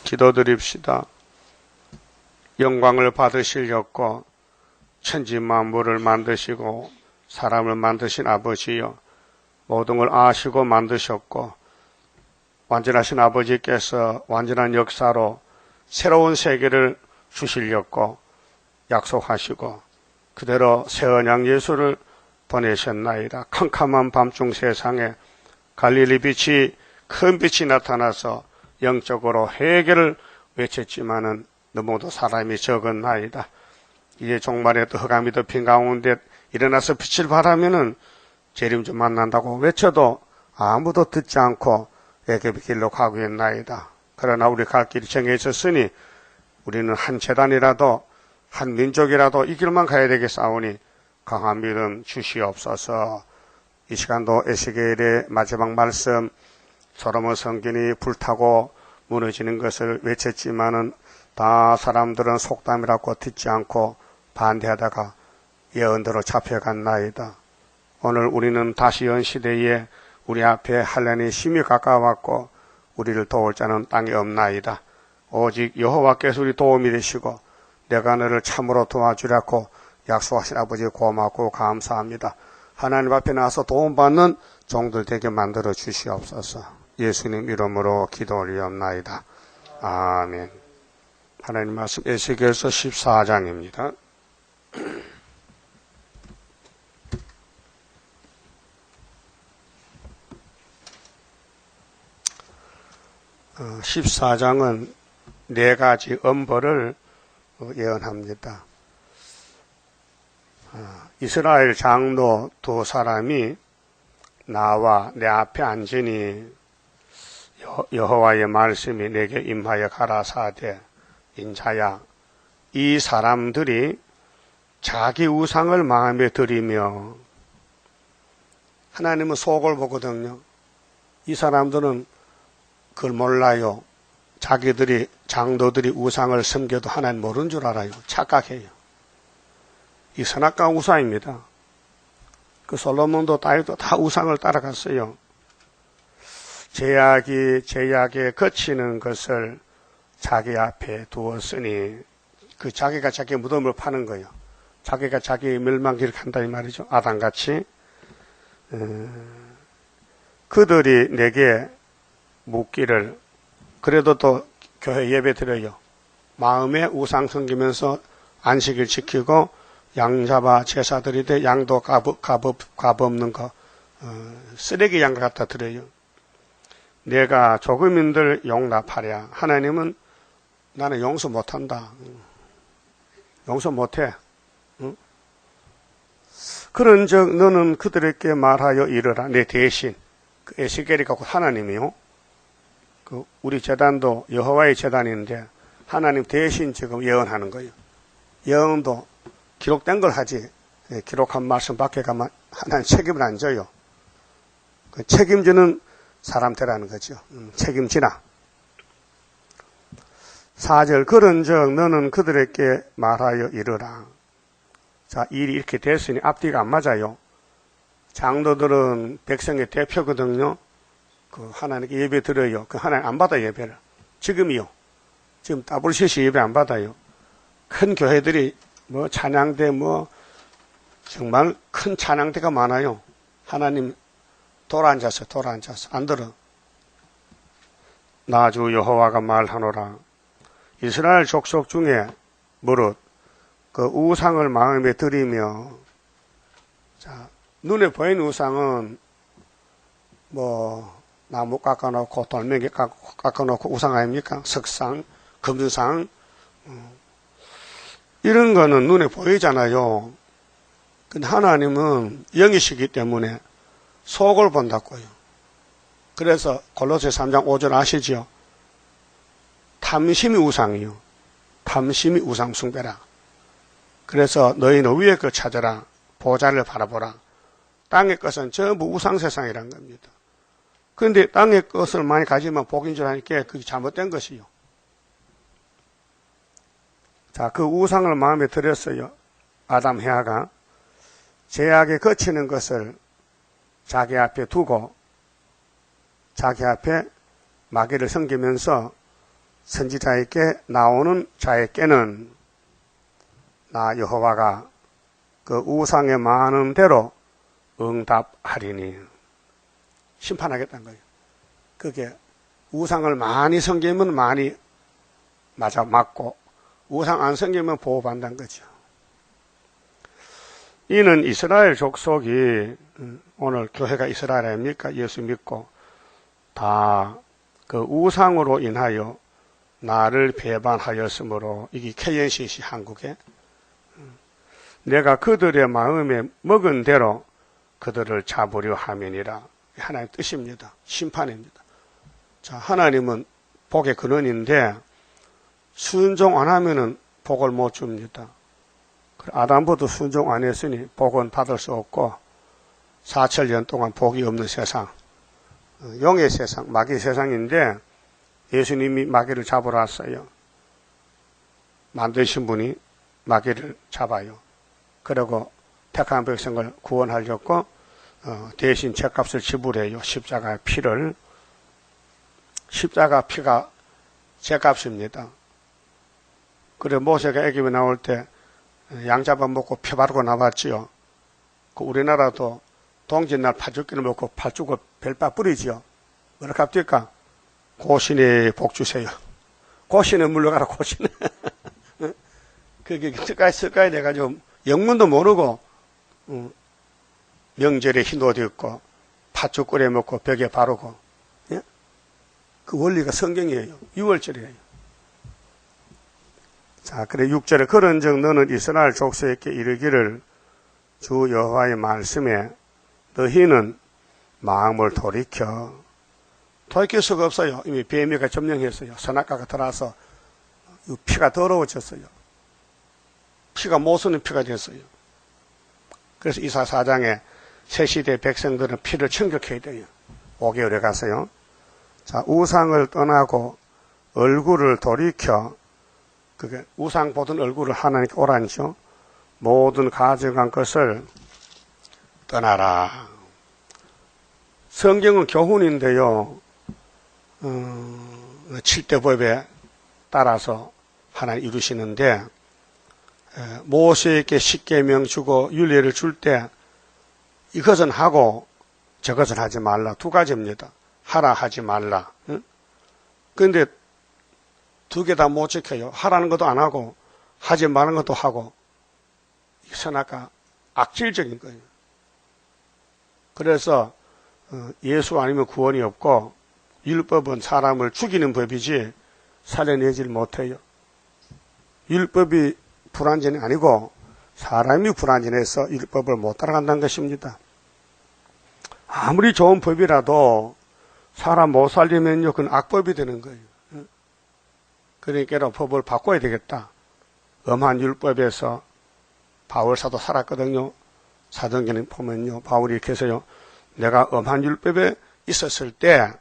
기도드립시다. 영광을 받으시려고 천지 만물을 만드시고 사람을 만드신 아버지여, 모든 걸 아시고 만드셨고 완전하신 아버지께서 완전한 역사로 새로운 세계를 주시려고 약속하시고 그대로 새 언약 예수를 보내셨나이다. 캄캄한 밤중 세상에 갈릴리 빛이, 큰 빛이 나타나서 영적으로 회개를 외쳤지만은 너무도 사람이 적었나이다. 이제 종말에 또 흑암이 덮인 가운데 일어나서 빛을 발하면은 재림주 만난다고 외쳐도 아무도 듣지 않고 애굽의 길로 가고 있나이다. 그러나 우리 갈 길이 정해 있었으니 우리는 한 재단이라도 한 민족이라도 이 길만 가야 되겠사오니 강한 믿음 주시옵소서. 이 시간도 에스겔의 마지막 말씀, 솔로몬 성전이 불타고 무너지는 것을 외쳤지만은 다 사람들은 속담이라고 듣지 않고 반대하다가 예언대로 잡혀갔나이다. 오늘 우리는 다시 연 시대에 우리 앞에 한란의 심히 가까웠고 우리를 도울 자는 땅에 없나이다. 오직 여호와께서 우리 도움이 되시고 내가 너를 참으로 도와주라고 약속하신 아버지 고맙고 감사합니다. 하나님 앞에 나와서 도움받는 종들 되게 만들어 주시옵소서. 예수님 이름으로 기도 올리옵나이다. 아멘. 하나님 말씀 에스겔서 14장입니다. 14장은 네 가지 엄벌을 예언합니다. 이스라엘 장로 두 사람이 나와 내 앞에 앉으니 여호와의 말씀이 내게 임하여 가라사대, 인자야, 이 사람들이 자기 우상을 마음에 들이며, 하나님은 속을 보거든요. 이 사람들은 그걸 몰라요. 자기들이, 장로들이 우상을 섬겨도 하나님 모르는 줄 알아요. 착각해요. 이 선악과 우상입니다. 그 솔로몬도 다윗도 다 우상을 따라갔어요. 제약에 거치는 것을 자기 앞에 두었으니, 그 자기가 자기 무덤을 파는 거예요. 자기가 자기 멸망길을 간다 이 말이죠. 아담같이. 그들이 내게 묻기를, 그래도 또 교회 예배 드려요. 마음에 우상 섬기면서 안식일 지키고 양 잡아 제사 드리되 양도 값 없는 거 쓰레기 양 갖다 드려요. 내가 조금인들 용납하랴. 하나님은 나는 용서 못한다. 용서 못해. 응? 그런즉 너는 그들에게 말하여 이르라. 내 대신. 그 에스겔이가 곧 하나님이요. 그 우리 재단도 여호와의 재단인데 하나님 대신 지금 예언하는 거예요. 예언도 기록된 걸 하지, 기록한 말씀 밖에 가면 하나님 책임을 안 져요. 그 책임지는 사람 되라는 거죠. 책임지나. 4절, 그런즉 너는 그들에게 말하여 이르라. 자, 일이 이렇게 됐으니 앞뒤가 안 맞아요. 장로들은 백성의 대표거든요. 그 하나님께 예배 드려요. 그 하나님 안 받아 예배를. 지금이요. 지금 WCC 예배 안 받아요. 큰 교회들이 뭐 찬양대 정말 큰 찬양대가 많아요. 하나님 돌아앉아서 안 들어. 나 주 여호와가 말하노라. 이스라엘 족속 중에 무릇 그 우상을 마음에 들이며, 자, 눈에 보이는 우상은 나무 깎아놓고 돌멩이 깎아놓고 우상 아닙니까? 석상, 금수상, 이런 거는 눈에 보이잖아요. 근데 하나님은 영이시기 때문에 속을 본다고요. 그래서 골로새 3장 5절 아시죠? 탐심이 우상이요. 탐심이 우상 숭배라. 그래서 너희는 위의 것 찾아라. 보좌를 바라보라. 땅의 것은 전부 우상 세상이란 겁니다. 그런데 땅의 것을 많이 가지면 복인 줄 아니까 그게 잘못된 것이요. 자, 그 우상을 마음에 들였어요. 아담 해아가 제약에 거치는 것을 자기 앞에 두고 자기 앞에 마귀를 섬기면서 선지자에게 나오는 자에게는 나 여호와가 그 우상에 많은 대로 응답하리니 심판하겠다는 거예요. 그게 우상을 많이 섬기면 많이 맞고 우상 안 섬기면 보호받는다는 거죠. 이는 이스라엘 족속이 오늘 교회가 이스라엘 아닙니까? 예수 믿고 다 그 우상으로 인하여 나를 배반하였으므로 이게 KNCC 한국에 내가 그들의 마음에 먹은 대로 그들을 잡으려 함이니라. 하나의 뜻입니다. 심판입니다. 자, 하나님은 복의 근원인데 순종 안 하면은 복을 못 줍니다. 아담부터 순종 안 했으니 복은 받을 수 없고 4천년 동안 복이 없는 세상, 용의 세상, 마귀 세상인데 예수님이 마귀를 잡으러 왔어요. 만드신 분이 마귀를 잡아요. 그리고 택한 백성을 구원하려고 대신 죗값을 지불해요. 십자가의 피를. 십자가 피가 죗값입니다. 그래 모세가 애굽에 나올 때 양 잡아먹고 피 바르고 나왔지요. 그 우리나라도 동짓날 파죽기를 먹고 팔죽을 별바 뿌리지요. 뭐라 합니까? 고신에 복 주세요. 고신에 물러가라 고신에. 그게 습관이 돼가지고 영문도 모르고 명절에 흰 옷 입고 팥죽 끓여 먹고 벽에 바르고. 예? 그 원리가 성경이에요. 6월절이에요. 자, 그래 6절에 그런즉 너는 이스라엘 족속에게 이르기를 주 여호와의 말씀에 너희는 마음을 돌이킬 수가 없어요. 이미 뱀이가 점령했어요. 선악과가 들어와서 피가 더러워졌어요. 피가 못 쓰는 피가 됐어요. 그래서 이사 4장에 새 시대 백성들은 피를 청격해야 돼요. 5개월에 가서요. 자, 우상을 떠나고 얼굴을 돌이켜, 그게 우상 보던 얼굴을 하나님께 오라니죠. 모든 가져간 것을 떠나라. 성경은 교훈인데요. 7대 법에 따라서 하나님 이루시는데 모세에게 십계명 주고 율례를 줄 때 이것은 하고 저것은 하지 말라. 두 가지입니다. 하라 하지 말라. 그런데 두 개 다 못 지켜요. 하라는 것도 안 하고 하지 말라는 것도 하고 선악과 악질적인 거예요. 그래서 예수 아니면 구원이 없고 율법은 사람을 죽이는 법이지 살려내질 못해요. 율법이 불완전이 아니고 사람이 불완전해서 율법을 못 따라간다는 것입니다. 아무리 좋은 법이라도 사람 못 살리면요, 그건 악법이 되는 거예요. 그러니까 법을 바꿔야 되겠다. 엄한 율법에서 바울사도 살았거든요. 사도행전에 보면요, 바울이 이렇게 해서요, 내가 엄한 율법에 있었을 때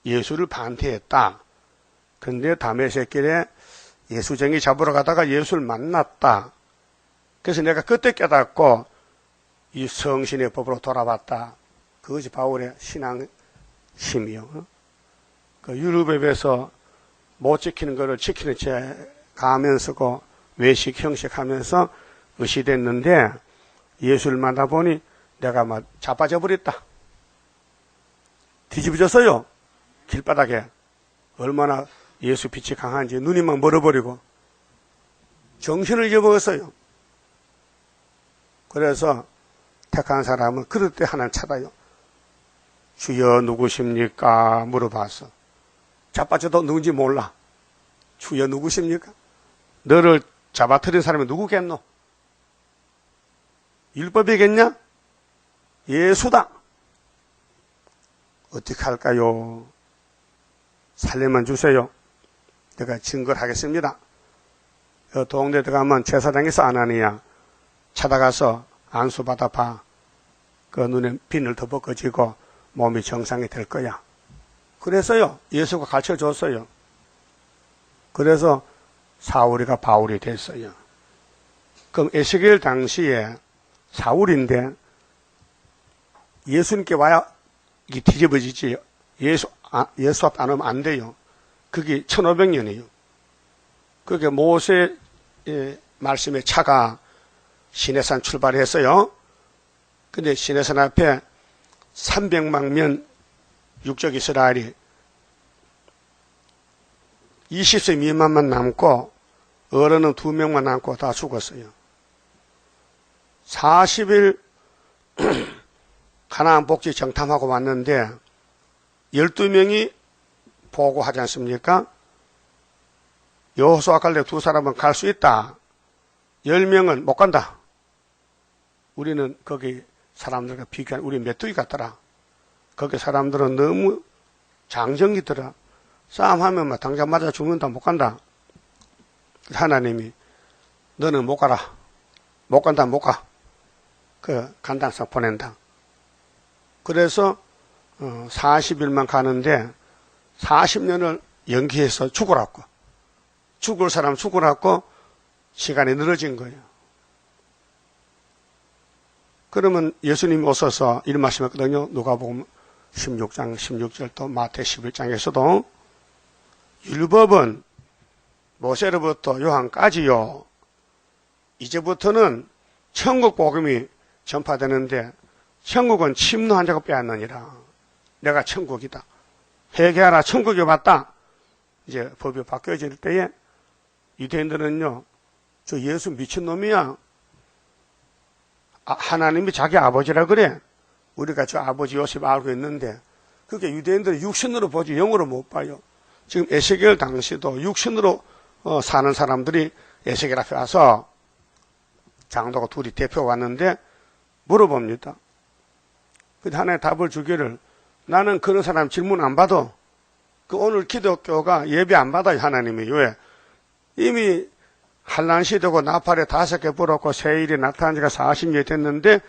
예수를 반대했다. 근데 다메섹길에 예수쟁이 잡으러 가다가 예수를 만났다. 그래서 내가 그때 깨닫고 이 성신의 법으로 돌아왔다. 그것이 바울의 신앙심이요. 그 율법에서 못 지키는 것을 지키는 채 가면서고 외식 형식하면서 의시됐는데 예수를 만나보니 내가 막 자빠져 버렸다. 뒤집어졌어요. 길바닥에. 얼마나 예수 빛이 강한지 눈이 막 멀어버리고 정신을 잃어버렸어요. 그래서 택한 사람은 그럴 때 하나님 찾아요. 주여 누구십니까? 물어봤어. 자빠져도 누군지 몰라. 주여 누구십니까? 너를 잡아뜨린 사람이 누구겠노? 율법이겠냐? 예수다. 어떻게 할까요? 살려만 주세요. 내가 증거를 하겠습니다. 동네 들어가면 제사장에서 아나니야 찾아가서 안수 받아봐. 그 눈에 비늘 더 벗겨지고 몸이 정상이 될 거야. 그래서요, 예수가 가르쳐 줬어요. 그래서 사울이가 바울이 됐어요. 그럼 에스겔 당시에 사울인데 예수님께 와야 이게 뒤집어지지. 예수 앞 안 오면 안 돼요. 그게 1500년이에요. 그게 모세의 말씀의 차가 시내산 출발했어요. 근데 시내산 앞에 300만 명 육적 이스라엘이 20세 미만만 남고 어른은 2명만 남고 다 죽었어요. 40일 가나안 복지 정탐하고 왔는데 12명이 보고하지 않습니까? 여호수아 갈렙 두 사람은 갈 수 있다. 10명은 못 간다. 우리는 거기 사람들과 비교하면 우리 메뚜기 같더라. 거기 사람들은 너무 장정이더라. 싸움하면 막 당장 맞아 죽는다. 못 간다. 하나님이 너는 못 가라. 못 간다. 못 가. 그 간당상 보낸다. 그래서 40일만 가는데 40년을 연기해서 죽으라고. 죽을 사람 죽으라고 시간이 늘어진 거예요. 그러면 예수님이 오셔서 이런 말씀했거든요. 누가복음 16장 16절 또 마태 11장에서도 율법은 모세로부터 요한까지요. 이제부터는 천국 복음이 전파되는데 천국은 침노한 자가 빼앗느니라. 내가 천국이다. 회개하라. 천국이 왔다. 이제 법이 바뀌어질 때에 유대인들은요. 저 예수 미친놈이야. 하나님이 자기 아버지라 그래. 우리가 저 아버지 요셉 알고 있는데 그게 유대인들은 육신으로 보지 영으로 못 봐요. 지금 에스겔 당시도 육신으로 사는 사람들이 에스겔 앞에 와서 장로가 둘이 대표 왔는데 물어봅니다. 근데 하나의 답을 주기를 나는 그런 사람 질문 안 받아. 그 오늘 기독교가 예배 안 받아요. 하나님이. 왜? 이미 한란 시대고 나팔에 5개 불었고 세일이 나타난 지가 40년이 됐는데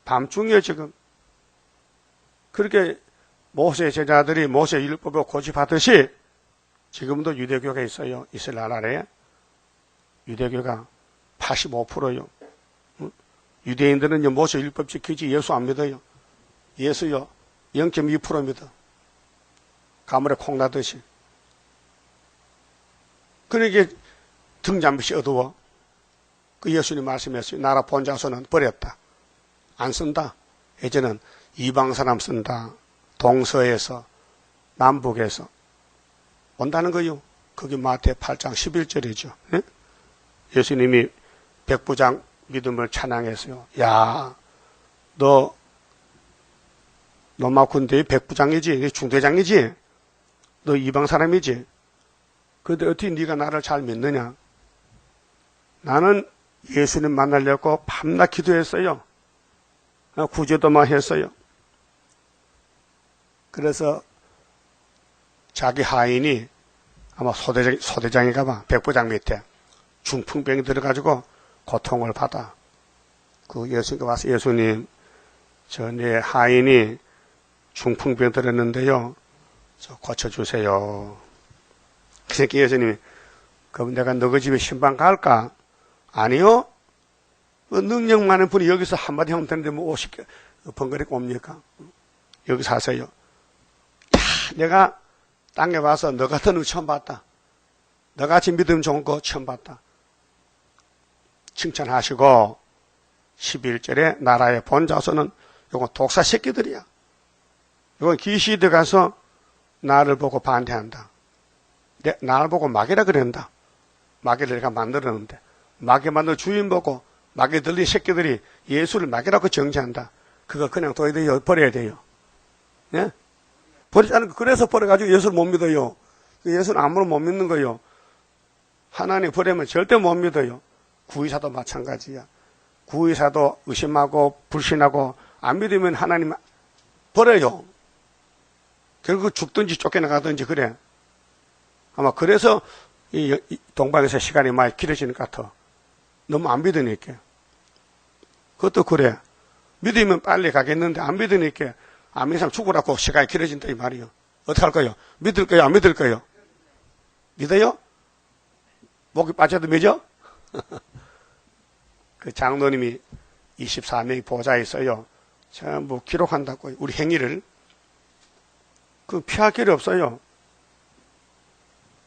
밤중이에요 지금. 그렇게 모세 제자들이 모세 율법을 고집하듯이 지금도 유대교가 있어요. 이스라엘 아래에. 유대교가 85%요. 유대인들은 모세 율법 지키지 예수 안 믿어요. 예수요 0.2% 믿어. 가물에 콩 나듯이. 그러게 등잔빛이 어두워. 그 예수님 말씀했어요. 나라 본자손은 버렸다. 안 쓴다. 이제는 이방 사람 쓴다. 동서에서 남북에서 온다는 거요. 그게 마태 8장 11절이죠. 예? 예수님이 백부장 믿음을 찬양했어요. 야, 너 로마 군대의 백부장이지, 중대장이지, 너 이방 사람이지. 그런데 어떻게 네가 나를 잘 믿느냐? 나는 예수님 만나려고 밤낮 기도했어요. 구제도만 했어요. 그래서 자기 하인이 아마 소대장인가 봐. 백부장 밑에 중풍병이 들어가지고 고통을 받아. 그 예수님께 와서 예수님, 저 내 하인이 중풍병 들었는데요. 저 고쳐주세요. 그러니까 예수님이 그럼 내가 너희 집에 신방 갈까? 아니요. 능력 많은 분이 여기서 한마디 하면 되는데 뭐 50개 번거리 옵니까? 여기서 하세요. 야, 내가 땅에 와서 너 같은 놈 처음 봤다. 너같이 믿음 좋은 거 처음 봤다. 칭찬하시고 11절에 나라의 본자손은 이건 독사 새끼들이야. 이건 귀신이 들어가서 나를 보고 반대한다. 나를 보고 마귀라 그런다. 마귀를 내가 만들었는데 마귀 만든 주인 보고 마귀 들린 새끼들이 예수를 마귀라고 정죄한다. 그거 그냥 둬야 돼요. 버려야 돼요. 예? 버리지 않은 거. 그래서 버려가지고 예수를 못 믿어요. 예수는 아무런 못 믿는 거예요. 하나님 버리면 절대 못 믿어요. 구의사도 마찬가지야. 구의사도 의심하고 불신하고 안 믿으면 하나님 버려요. 결국 죽든지 쫓겨나가든지 그래. 아마 그래서 이 동방에서 시간이 많이 길어지는 것 같아. 너무 안 믿으니까. 그것도 그래. 믿으면 빨리 가겠는데 안 믿으니까 안 믿는 사람 죽으라고 시간이 길어진다 이 말이요. 어떻게 할 거예요? 믿을 거예요? 안 믿을 거예요? 믿어요? 목이 빠져도 믿어? 그 장로님이 24명이 보좌에 있어요. 전부 기록한다고 우리 행위를. 그 피할 길이 없어요.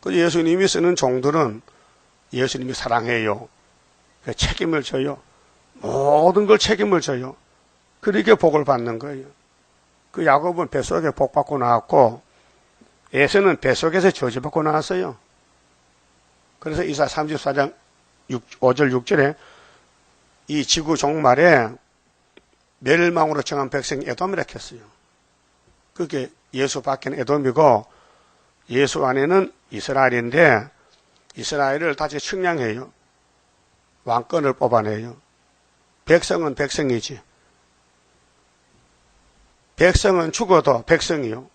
그 예수님이 쓰는 종들은 예수님이 사랑해요. 책임을 져요. 모든 걸 책임을 져요. 그렇게 복을 받는 거예요. 그 야곱은 뱃속에 복 받고 나왔고 에서는 뱃속에서 저주받고 나왔어요. 그래서 이사 34장 5절 6절에 이 지구 종말에 멸망으로 정한 백성이 에돔이라 했어요. 그게 예수 밖에는 에돔이고 예수 안에는 이스라엘인데 이스라엘을 다시 측량해요. 왕권을 뽑아내요. 백성은 백성이지. 백성은 죽어도 백성이요.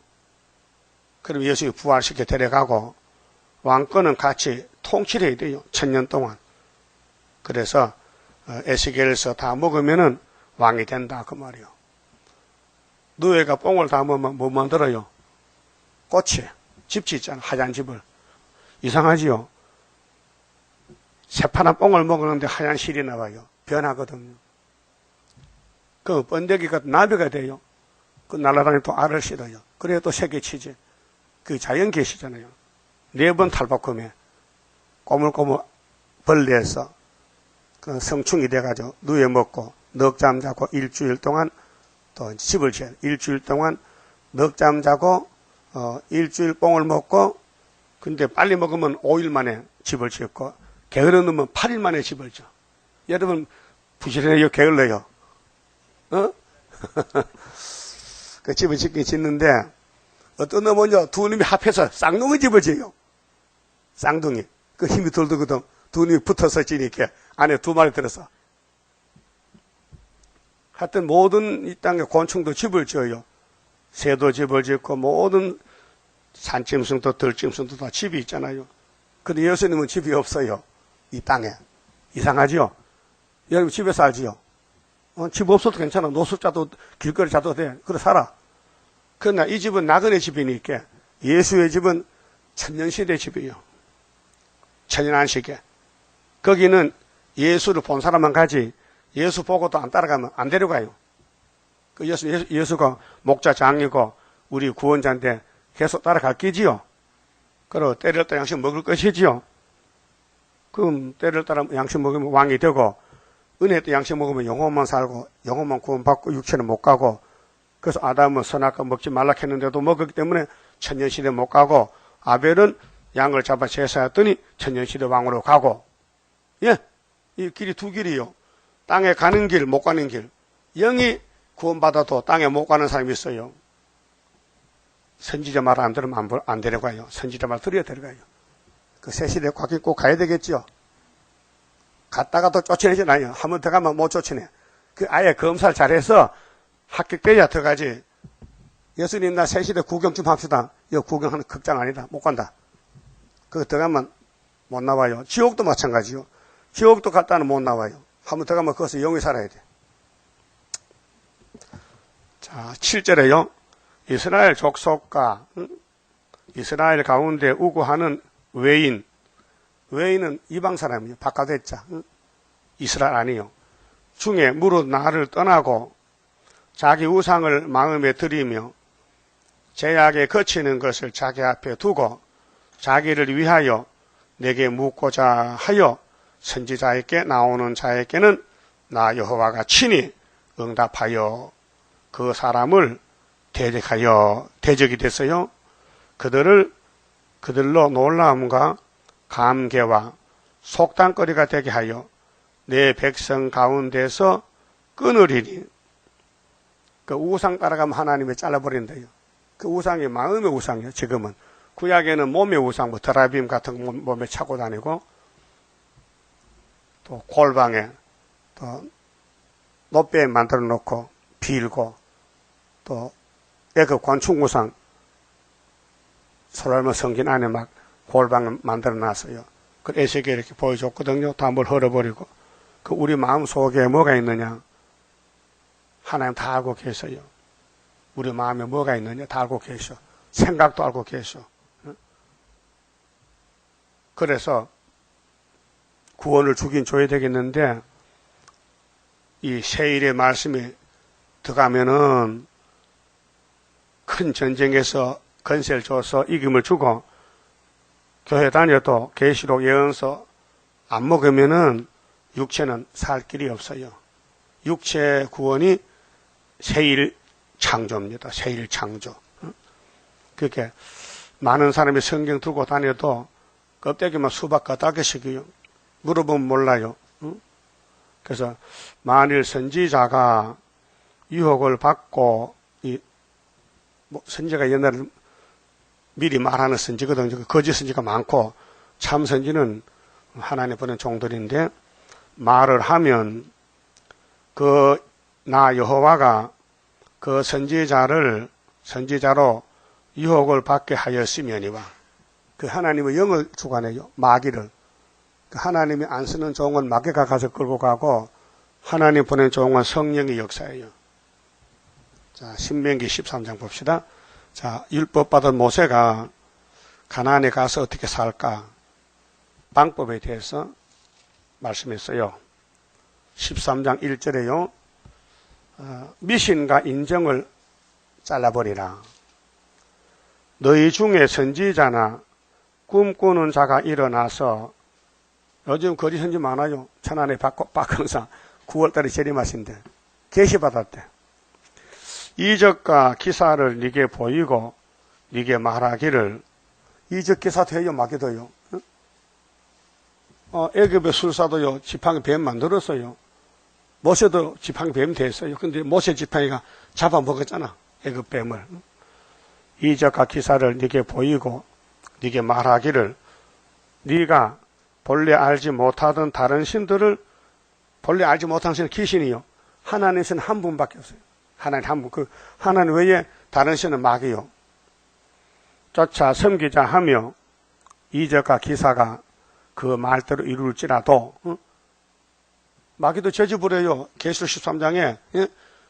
그럼 예수를 부활시켜 데려가고 왕권은 같이 통치를 해야 돼요. 1000년 동안. 그래서 에스겔에서 다 먹으면은 왕이 된다 그 말이요. 노예가 뽕을 다 먹으면 뭐 만들어요? 꽃이 집 짓잖아. 하얀 집을. 이상하지요? 새파란 뽕을 먹었는데 하얀 실이 나와요. 변하거든요. 그 번데기가 나비가 돼요. 그 날아다니 또 알을 씻어요. 그래야 또 새끼 치지. 그 자연 계시잖아요. 4번 탈바꿈에 꼬물꼬물 벌레에서 그 성충이 돼가지고 누에 먹고 넉잠 자고 일주일 동안 또 집을 지어요. 일주일 동안 넉잠 자고 일주일 뽕을 먹고 근데 빨리 먹으면 5일 만에 집을 짓고 게으르 놈은 8일 만에 집을 지어. 여러분 부지런해요? 게을러요? 그 집을 짓긴 짓는데 어떤 놈은요 두 놈이 합해서 쌍둥이 집을 지어요. 쌍둥이. 그 힘이 들거든. 두 놈이 붙어서 지니까 안에 2마리 들어서. 하여튼 모든 이 땅의 곤충도 집을 지어요. 새도 집을 짓고 모든 산짐승도 들짐승도 다 집이 있잖아요. 근데 예수님은 집이 없어요. 이 땅에. 이상하지요? 여러분 집에 살지요? 집 없어도 괜찮아. 노숙자도 길거리 자도 돼. 그래 살아. 그러나 이 집은 나그네 집이니까 예수의 집은 천년시대 집이에요. 천년안식에. 거기는 예수를 본 사람만 가지 예수 보고도 안 따라가면 안 데려가요. 그 예수가 목자장이고 우리 구원자인데 계속 따라갈 끼지요. 그리고 때를 따라 양식 먹을 것이지요. 그럼 때를 따라 양식 먹으면 왕이 되고 은혜 때 양식 먹으면 영혼만 살고 영혼만 구원받고 육체는 못 가고 그래서 아담은 선악과 먹지 말라 했는데도 먹었기 때문에 천년시대 못 가고 아벨은 양을 잡아 제사했더니 천년시대 왕으로 가고 예, 이 길이 두 길이요. 땅에 가는 길, 못 가는 길. 영이 구원받아도 땅에 못 가는 사람이 있어요. 선지자 말 안 들으면 안 데려가요. 선지자 말 들어야 데려가요. 그 새 시대에 꼭 가야 되겠죠. 갔다가도 쫓아내지 않아요. 한 번 더 가면 못 쫓아내. 그 아예 검사를 잘해서 합격돼야 들어가지. 예수님 나 새 시대 구경 좀 합시다. 이거 구경하는 극장 아니다. 못 간다. 그거 들어가면 못 나와요. 지옥도 마찬가지요. 지옥도 갔다는 못 나와요. 한 번 들어가면 거기서 영원히 살아야 돼. 자, 7절에요. 이스라엘 족속과 이스라엘 가운데 우고하는 외인. 외인은 이방 사람이요. 바깥에 자. 이스라엘 아니요. 중에 무릇 나를 떠나고 자기 우상을 마음에 들이며 제약에 거치는 것을 자기 앞에 두고 자기를 위하여 내게 묻고자 하여 선지자에게 나오는 자에게는 나 여호와가 친히 응답하여 그 사람을 대적이 됐어요. 그들로 놀라움과 감개와 속단거리가 되게 하여 내 백성 가운데서 끊으리니. 그 우상 따라가면 하나님이 잘라버린대요. 그 우상이 마음의 우상이에요. 지금은 구약에는 몸의 우상, 뭐 드라빔 같은 거 몸에 차고 다니고 또 골방에 또 노뼈에 만들어 놓고 빌고 또 애급 관충 우상 솔로몬 성긴 안에 막 골방을 만들어 놨어요. 그 에스겔 이렇게 보여줬거든요. 다 뭘 헐어버리고. 그 우리 마음 속에 뭐가 있느냐? 하나님 다 알고 계세요. 우리 마음에 뭐가 있느냐? 다 알고 계셔. 생각도 알고 계셔. 그래서 구원을 주긴 줘야 되겠는데 이 세일의 말씀이 들어가면은 큰 전쟁에서 건세를 줘서 이김을 주고 교회 다녀도 계시록 예언서 안 먹으면은 육체는 살 길이 없어요. 육체 구원이 새일 창조입니다. 새일 창조. 그렇게 많은 사람이 성경 들고 다녀도 껍데기만 수박 가닥씩이요. 물어보면 몰라요. 그래서 만일 선지자가 유혹을 받고 선지자가 옛날에 미리 말하는 선지거든요. 거짓 선지가 많고 참 선지는 하나님 보낸 종들인데 말을 하면 나 여호와가 그 선지자로 유혹을 받게 하였으면이와 그 하나님의 영을 주관해요. 마귀를. 하나님이 안 쓰는 종은 마귀가 가서 끌고 가고 하나님 보낸 종은 성령의 역사예요. 자, 신명기 13장 봅시다. 자, 율법 받은 모세가 가나안에 가서 어떻게 살까? 방법에 대해서 말씀했어요. 13장 1절에요. 미신과 인정을 잘라버리라. 너희 중에 선지자나 꿈꾸는 자가 일어나서 요즘 거리 선지 많아요. 천안에 박흥사 9월달에 재림하신대. 계시받았대. 이적과 기사를 네게 보이고 네게 말하기를 이적 기사도 해요. 마귀도요. 애굽의 술사도요. 지팡이 뱀 만들었어요. 모세도 지팡이 뱀 됐어요. 근데 모세 지팡이가 잡아먹었잖아. 애굽 뱀을. 이적과 기사를 네게 보이고 네게 말하기를 네가 본래 알지 못하던 다른 신들을 본래 알지 못한 신은 귀신이요. 하나님 신은 한 분밖에 없어요. 하나님 한 분. 그 하나님 외에 다른 신은 마귀요. 쫓아 섬기자 하며 이적과 기사가 그 말대로 이룰지라도 마귀도 저주 부려요. 계시록 13장에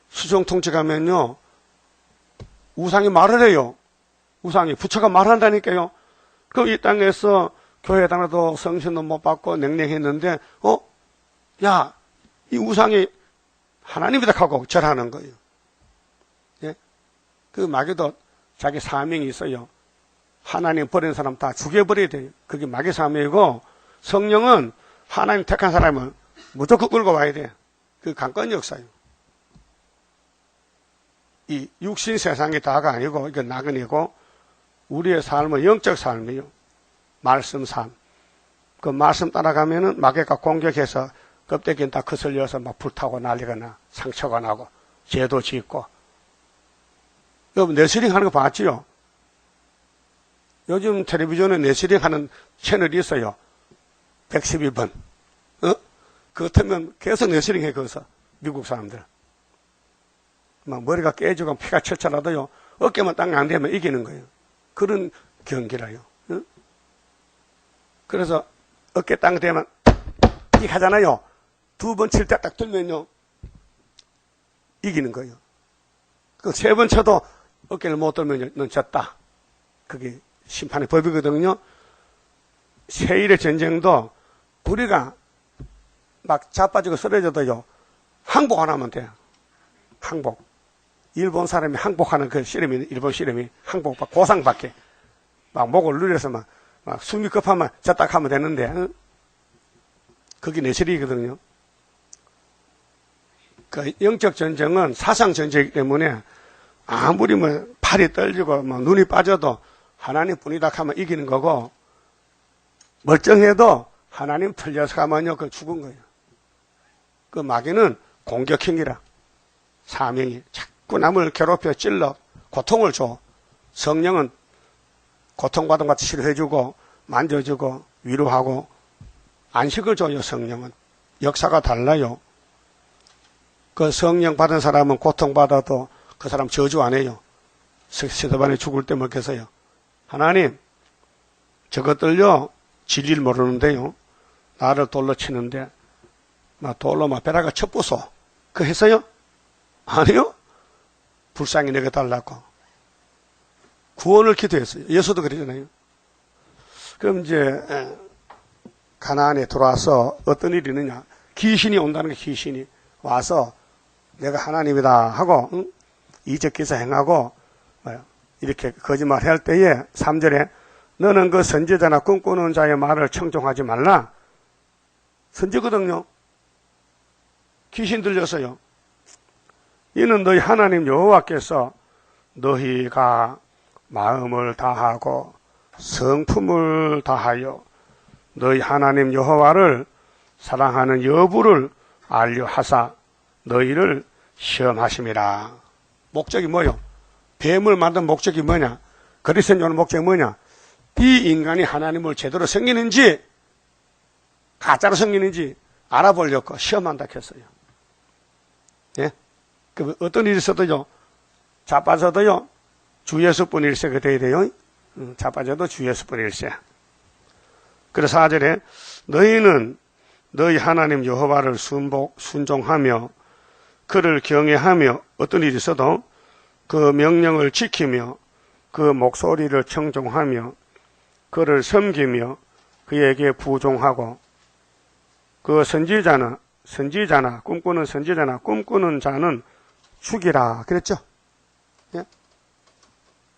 수정통치 가면요. 우상이 말을 해요. 우상이 부처가 말한다니까요. 그럼 이 땅에서 교회 다녀도 성신도 못 받고 냉랭했는데 야, 이 우상이 하나님이다 하고 절하는 거예요. 예? 그 마귀도 자기 사명이 있어요. 하나님 버린 사람 다 죽여버려야 돼요. 그게 마귀 사명이고 성령은 하나님 택한 사람은 무조건 끌고 와야 돼. 그 강권 역사예요. 이 육신 세상이 다가 아니고 이건 나그네고 우리의 삶은 영적 삶이에요. 말씀 삶. 그 말씀 따라가면은 마귀가 공격해서 껍데기는 다 거슬려서 막 불타고 난리가 상처가 나고 죄도 짓고. 여러분 레슬링 하는 거 봤지요? 요즘 텔레비전에 레슬링 하는 채널이 있어요. 111번. 그거 틀면 계속 레슬링 해, 거기서. 미국 사람들. 막 머리가 깨지고 피가 철철하도요. 어깨만 땅에 안 대면 이기는 거예요. 그런 경기라요. 그래서 어깨 땅에 대면 이 하잖아요. 두 번 칠 때 딱 들면요. 이기는 거예요. 그 세 번 쳐도 어깨를 못 들면 넌 졌다. 그게 심판의 법이거든요. 세일의 전쟁도 우리가 막 자빠지고 쓰러져도요. 항복 안 하면 돼요. 항복. 일본 사람이 항복하는 그 씨름이, 일본 씨름이 항복, 고상밖에. 막 목을 누려서 막 숨이 급하면 졌다 하면 되는데, 그게 내실이거든요. 그 영적 전쟁은 사상 전쟁이기 때문에 아무리 팔이 떨리고 눈이 빠져도 하나님 뿐이다 하면 이기는 거고, 멀쩡해도 하나님 틀려서 가면요, 그 죽은 거예요. 그 마귀는 공격형이라. 사명이 자꾸 남을 괴롭혀 찔러 고통을 줘. 성령은 고통받은 것 같이 치료해주고 만져주고 위로하고 안식을 줘요. 성령은 역사가 달라요. 그 성령 받은 사람은 고통받아도 그 사람 저주 안 해요. 스테반이 죽을 때 먹겠어요. 하나님 저것들요 진리를 모르는데요 나를 돌로 치는데 막 돌로 막 벼락을 쳐부숴. 그거 했어요? 아니요. 불쌍히 내게 달라고 구원을 기도했어요. 예수도 그러잖아요. 그럼 이제 가나안에 들어와서 어떤 일이 있느냐. 귀신이 온다는 게 귀신이 와서 내가 하나님이다 하고 이적 기사 행하고 이렇게 거짓말 할 때에 3절에 너는 그 선지자나 꿈꾸는 자의 말을 청종하지 말라. 선지거든요. 귀신 들려서요. 이는 너희 하나님 여호와께서 너희가 마음을 다하고 성품을 다하여 너희 하나님 여호와를 사랑하는 여부를 알려하사 너희를 시험하심이라. 목적이 뭐요? 뱀을 만든 목적이 뭐냐? 그리스도인 요는 목적이 뭐냐? 이 인간이 하나님을 제대로 섬기는지 가짜로 섬기는지 알아보려고 시험한다 했어요. 예? 그 어떤 일이 있어도요, 자빠져도요, 주 예수뿐 일세가 돼야 돼요. 자빠져도 주 예수뿐 일세. 그래서 4절에 너희는 너희 하나님 여호와를 순종하며 그를 경외하며 어떤 일이 있어도 그 명령을 지키며 그 목소리를 청종하며 그를 섬기며 그에게 부종하고 그 선지자나 꿈꾸는 선지자나 꿈꾸는 자는 죽이라 그랬죠. 예?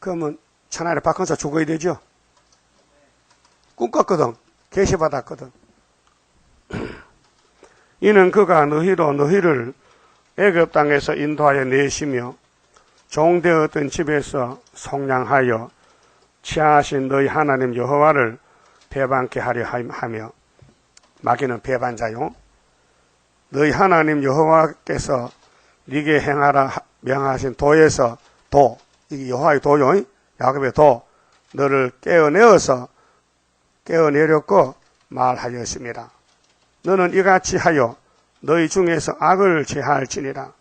그러면 천하를 바꿔서 죽어야 되죠. 꿈꿨거든. 계시받았거든. 이는 그가 너희를 애굽 땅에서 인도하여 내시며 종되었던 집에서 속량하여 취하신 너희 하나님 여호와를 배반케 하려 하며 마귀는 배반자요. 너희 하나님 여호와께서 네게 행하라 명하신 도에서 이게 여호와의 도요. 야곱의 도 너를 깨어내렸고 말하였습니다. 너는 이같이 하여 너희 중에서 악을 제할지니라.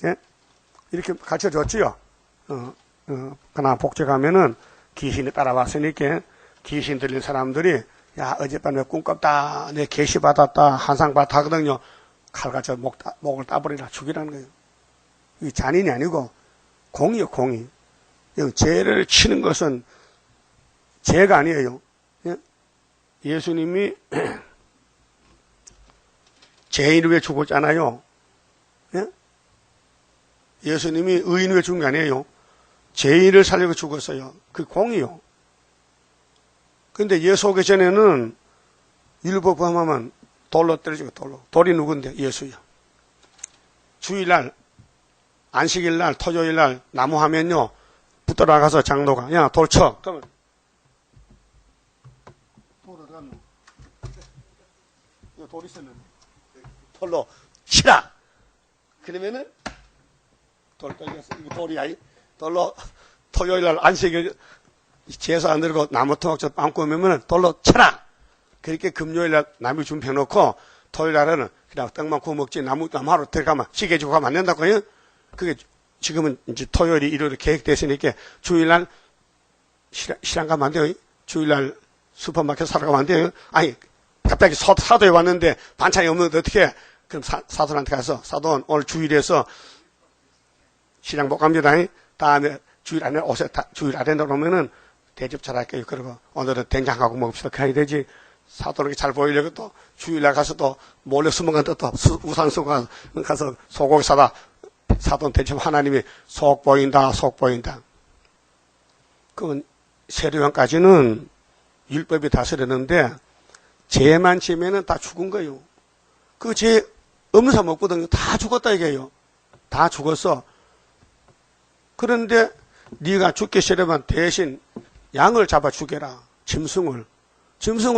예? 이렇게 가르쳐줬지요. 그러나 복적하면은 귀신이 따라왔으니까 귀신 들린 사람들이 야 어젯밤에 꿈꿨다 내 계시 받았다 한상 받았다 하거든요. 칼 가져 목을 따버리라 죽이라는 거예요. 이 잔인이 아니고 공이요 공이. 죄를 치는 것은 죄가 아니에요. 예? 예수님이 죄인을 위해 죽었잖아요. 예? 예수님이 의인을 위해 죽은 게 아니에요. 죄인을 살려고 죽었어요. 그 공이요. 근데 예수 오기 전에는 율법 범하면 돌로 때려주고 돌이 누군데? 예수요. 주일날, 안식일날, 토요일날 나무 하면요. 붙들어 나가서 장로가 야 돌 쳐. 그러면 돌 어디 갔노? 이거 돌 있었는데 돌로 치라. 그러면은 돌 떨렸어. 이거 돌이야. 돌로 토요일날 안식일 제사 안 들고 나무 토막젓 빵꾸 오면은 돌로 쳐라. 그렇게 금요일날 나무 좀 펴놓고 토요일날은 그냥 떡만 구워 먹지 나무하러 들어가면 시계 주고 가면 안 된다고요. 그게 지금은 이제 토요일이 일요일에 계획됐으니까 주일날 시장 가면 안 돼요. 주일날 슈퍼마켓 사러 가면 안 돼요. 아니 갑자기 사도에 왔는데 반찬이 없는데 어떻게 그럼 사돈한테 가서 사돈 오늘 주일에서 시장 못 갑니다. 다음에 주일 안에 오세요. 주일 안에 들어오면은 대접 잘할게요. 그러고 오늘은 된장하고 먹읍시다. 그래야 되지. 사돈에게 잘 보이려고 또 주일날 가서 또 몰래 숨어간다 또 우산 쓰고 가서 소고기 사다 사돈 대접 하나님이 속 보인다. 그건 세례요한까지는 율법이 다스렸는데 죄만 지면은 다 죽은 거예요. 그 죄 없는 사람 없거든요. 다 죽었다 이게요. 다 죽었어. 그런데 네가 죽기 싫으면 대신 양을 잡아 죽여라. 짐승을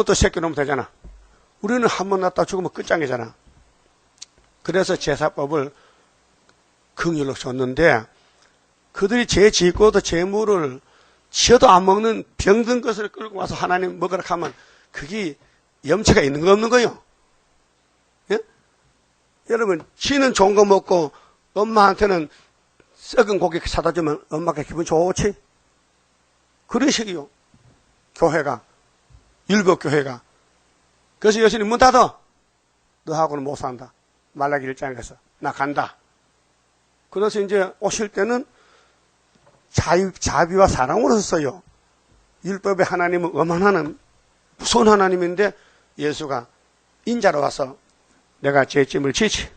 또 새끼 놓으면 되잖아. 우리는 한 번 낳다 죽으면 끝장이잖아. 그래서 제사법을 긍휼로 줬는데 그들이 죄 짓고도 재물을 지어도 안 먹는 병든 것을 끌고 와서 하나님 먹으라 하면 그게 염치가 있는 거 없는 거예요. 예? 여러분 지는 좋은 거 먹고 엄마한테는 썩은 고기 사다 주면 엄마가 기분 좋지? 그런 식이요. 교회가 율법교회가. 그래서 예수님 문 닫아. 너하고는 못 산다. 말라기 1장에서 나 간다. 그래서 이제 오실 때는 자비와 사랑으로 썼어요. 율법의 하나님은 엄한 무서운 하나님인데 예수가 인자로 와서 내가 죄짐을 지지.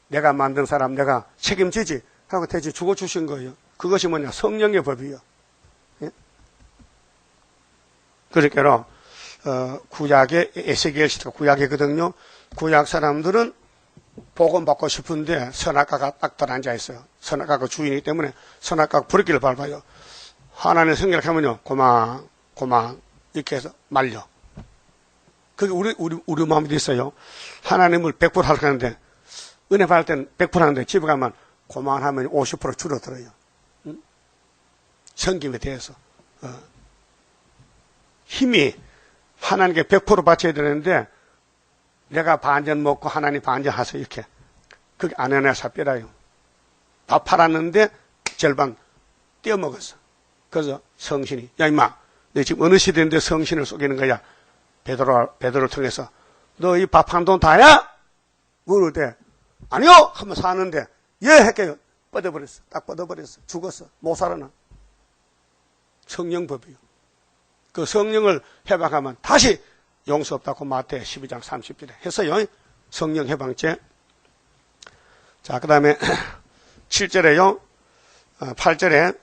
내가 만든 사람 내가 책임지지. 하고 대신 죽어주신 거예요. 그것이 뭐냐? 성령의 법이요. 예? 그러니까 구약의 에스겔 시대가 구약이거든요. 구약 사람들은 복음 받고 싶은데 선악과가 딱 들어앉아 있어요. 선악과가 주인이기 때문에 선악과가 불길을 밟아요. 하나님 생각을 하면요, 고만 이렇게 해서 말려. 그게 우리 마음에도 있어요. 하나님을 100% 하려고 하는데 은혜 받을 때는 100% 하는데 집에 가면 고만하면 50% 줄어들어요. 응? 섬김에 대해서 힘이 하나님께 100% 바쳐야 되는데 내가 반전 먹고 하나님 반전 하세요 이렇게. 그게 아내나 사뼈라요. 밥 팔았는데 절반 떼어먹었어. 그래서 성신이 야 임마 너 지금 어느 시대인데 성신을 속이는 거야. 베드로를 통해서 너 이 밥 한 돈 다야? 물을 때 아니요 하면 사는데 예 할게요. 뻗어버렸어. 딱 뻗어버렸어. 죽었어. 못 살아나. 성령법이요. 그 성령을 해방하면 다시 용서 없다고 마태 12장 30절에 했어요. 성령 해방죄. 자, 그 다음에 7절에요. 8절에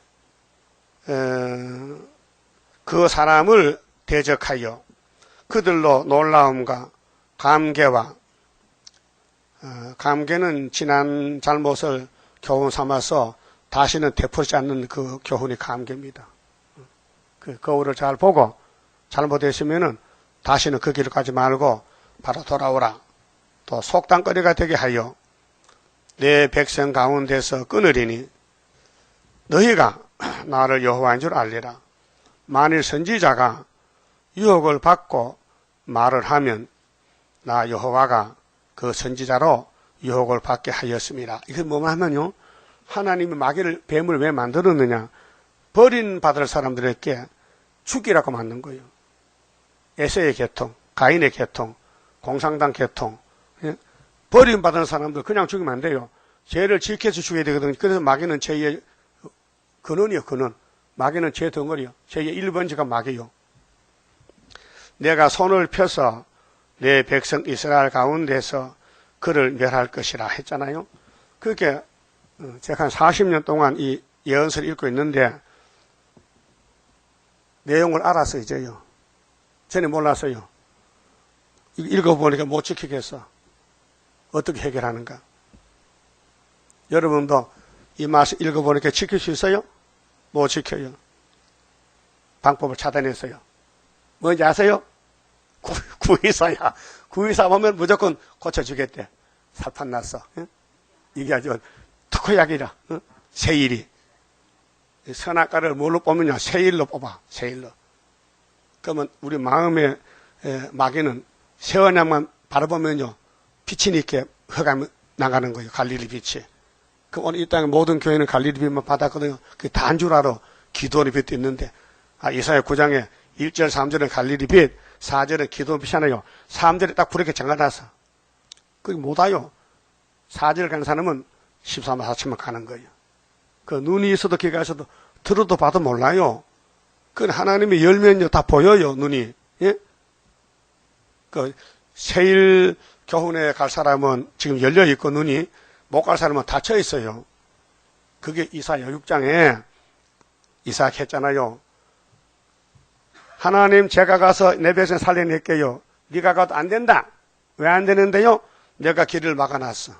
그 사람을 대적하여 그들로 놀라움과 감개와 감개는 지난 잘못을 교훈 삼아서 다시는 되풀이지 않는 그 교훈이 감개입니다. 그 거울을 잘 보고 잘못했으면은 다시는 그 길을 가지 말고 바로 돌아오라. 또 속단거리가 되게 하여 내 백성 가운데서 끊으리니 너희가 나를 여호와인 줄 알리라. 만일 선지자가 유혹을 받고 말을 하면 나 여호와가 그 선지자로 유혹을 받게 하였습니다. 이게 뭐만 하면요, 하나님이 마귀를 뱀을 왜 만들었느냐, 버림받을 사람들에게 죽이라고 만든 거예요. 에서의 계통, 가인의 계통, 공산당 계통. 버림받은 사람들 그냥 죽이면 안 돼요. 죄를 지켜서 죽여야 되거든요. 그래서 마귀는 죄의 근원이요, 근원. 마귀는 죄 덩어리요. 죄의 1번지가 마귀요. 내가 손을 펴서 내 백성 이스라엘 가운데서 그를 멸할 것이라 했잖아요. 그렇게 제가 한 40년 동안 이 예언서를 읽고 있는데 내용을 알아서 이제요. 전에 몰랐어요. 읽어보니까 못 지키겠어. 어떻게 해결하는가. 여러분도 이 말씀 읽어보니까 지킬 수 있어요? 못 지켜요. 방법을 찾아냈어요. 뭔지 아세요? 구의사야. 구의사 보면 무조건 고쳐주겠대. 살판 났어. 이게 아주 특효약이라. 세일이. 선악과를 뭘로 뽑느냐? 세일로 뽑아. 세일로. 그러면 우리 마음의 마귀는 세원양만 바라보면요, 빛이 이렇게 허가 나가는 거예요. 갈릴리 빛이. 그럼 오늘 이 땅의 모든 교회는 갈릴리 빛만 받았거든요. 그게 다 한 줄 알아. 기도의 빛도 있는데, 이사야 9장에 1절 3절은 갈릴리 빛, 4절은 기도의 빛이잖아요. 3절에 딱 그렇게 정해놨어. 그게 못 와요. 4절 가는 사람은 13만 4천만 가는 거예요. 그 눈이 있어도 귀가 있어도 들어도 봐도 몰라요. 그건 하나님의 열면요 다 보여요, 눈이. 예? 그 세일 교훈에 갈 사람은 지금 열려 있고 눈이, 못 갈 사람은 닫혀 있어요. 그게 이사야 6장에 이삭 했잖아요. 하나님, 제가 가서 내 백성 살려낼게요. 네가 가도 안 된다. 왜 안 되는데요? 내가 길을 막아놨어.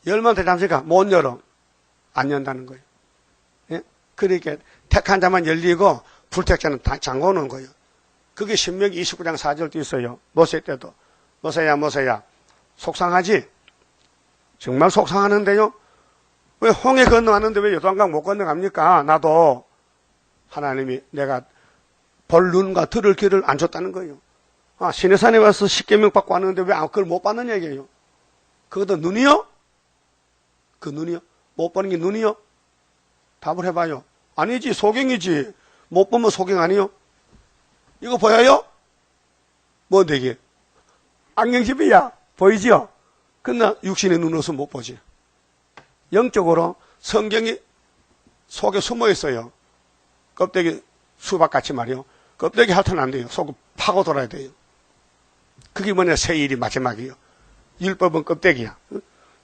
열면 되지 않습니까? 못 열어. 안 연다는 거예요. 예? 그러니까 택한 자만 열리고 불택자는 다 잠궈놓은 거예요. 그게 신명기 29장 4절도 있어요. 모세 때도. 모세야 속상하지? 정말 속상하는데요. 왜 홍해 건너왔는데 왜 요단강 못 건너갑니까? 나도. 하나님이 내가 볼 눈과 들을 귀를 안 줬다는 거예요. 시내산에 와서 10계명 받고 왔는데 왜 그걸 못 받느냐 이게요. 그것도 눈이요? 그 눈이요? 못 보는 게 눈이요? 답을 해봐요. 아니지, 소경이지. 못 보면 소경 아니요? 이거 보여요? 뭔데 이게? 안경집이야. 보이지요? 그러나 육신의 눈으로서 못 보지. 영적으로 성경이 속에 숨어 있어요. 껍데기 수박같이 말이요. 껍데기 핥으면 안 돼요. 속을 파고 돌아야 돼요. 그게 뭐냐, 세일이 마지막이요. 율법은 껍데기야.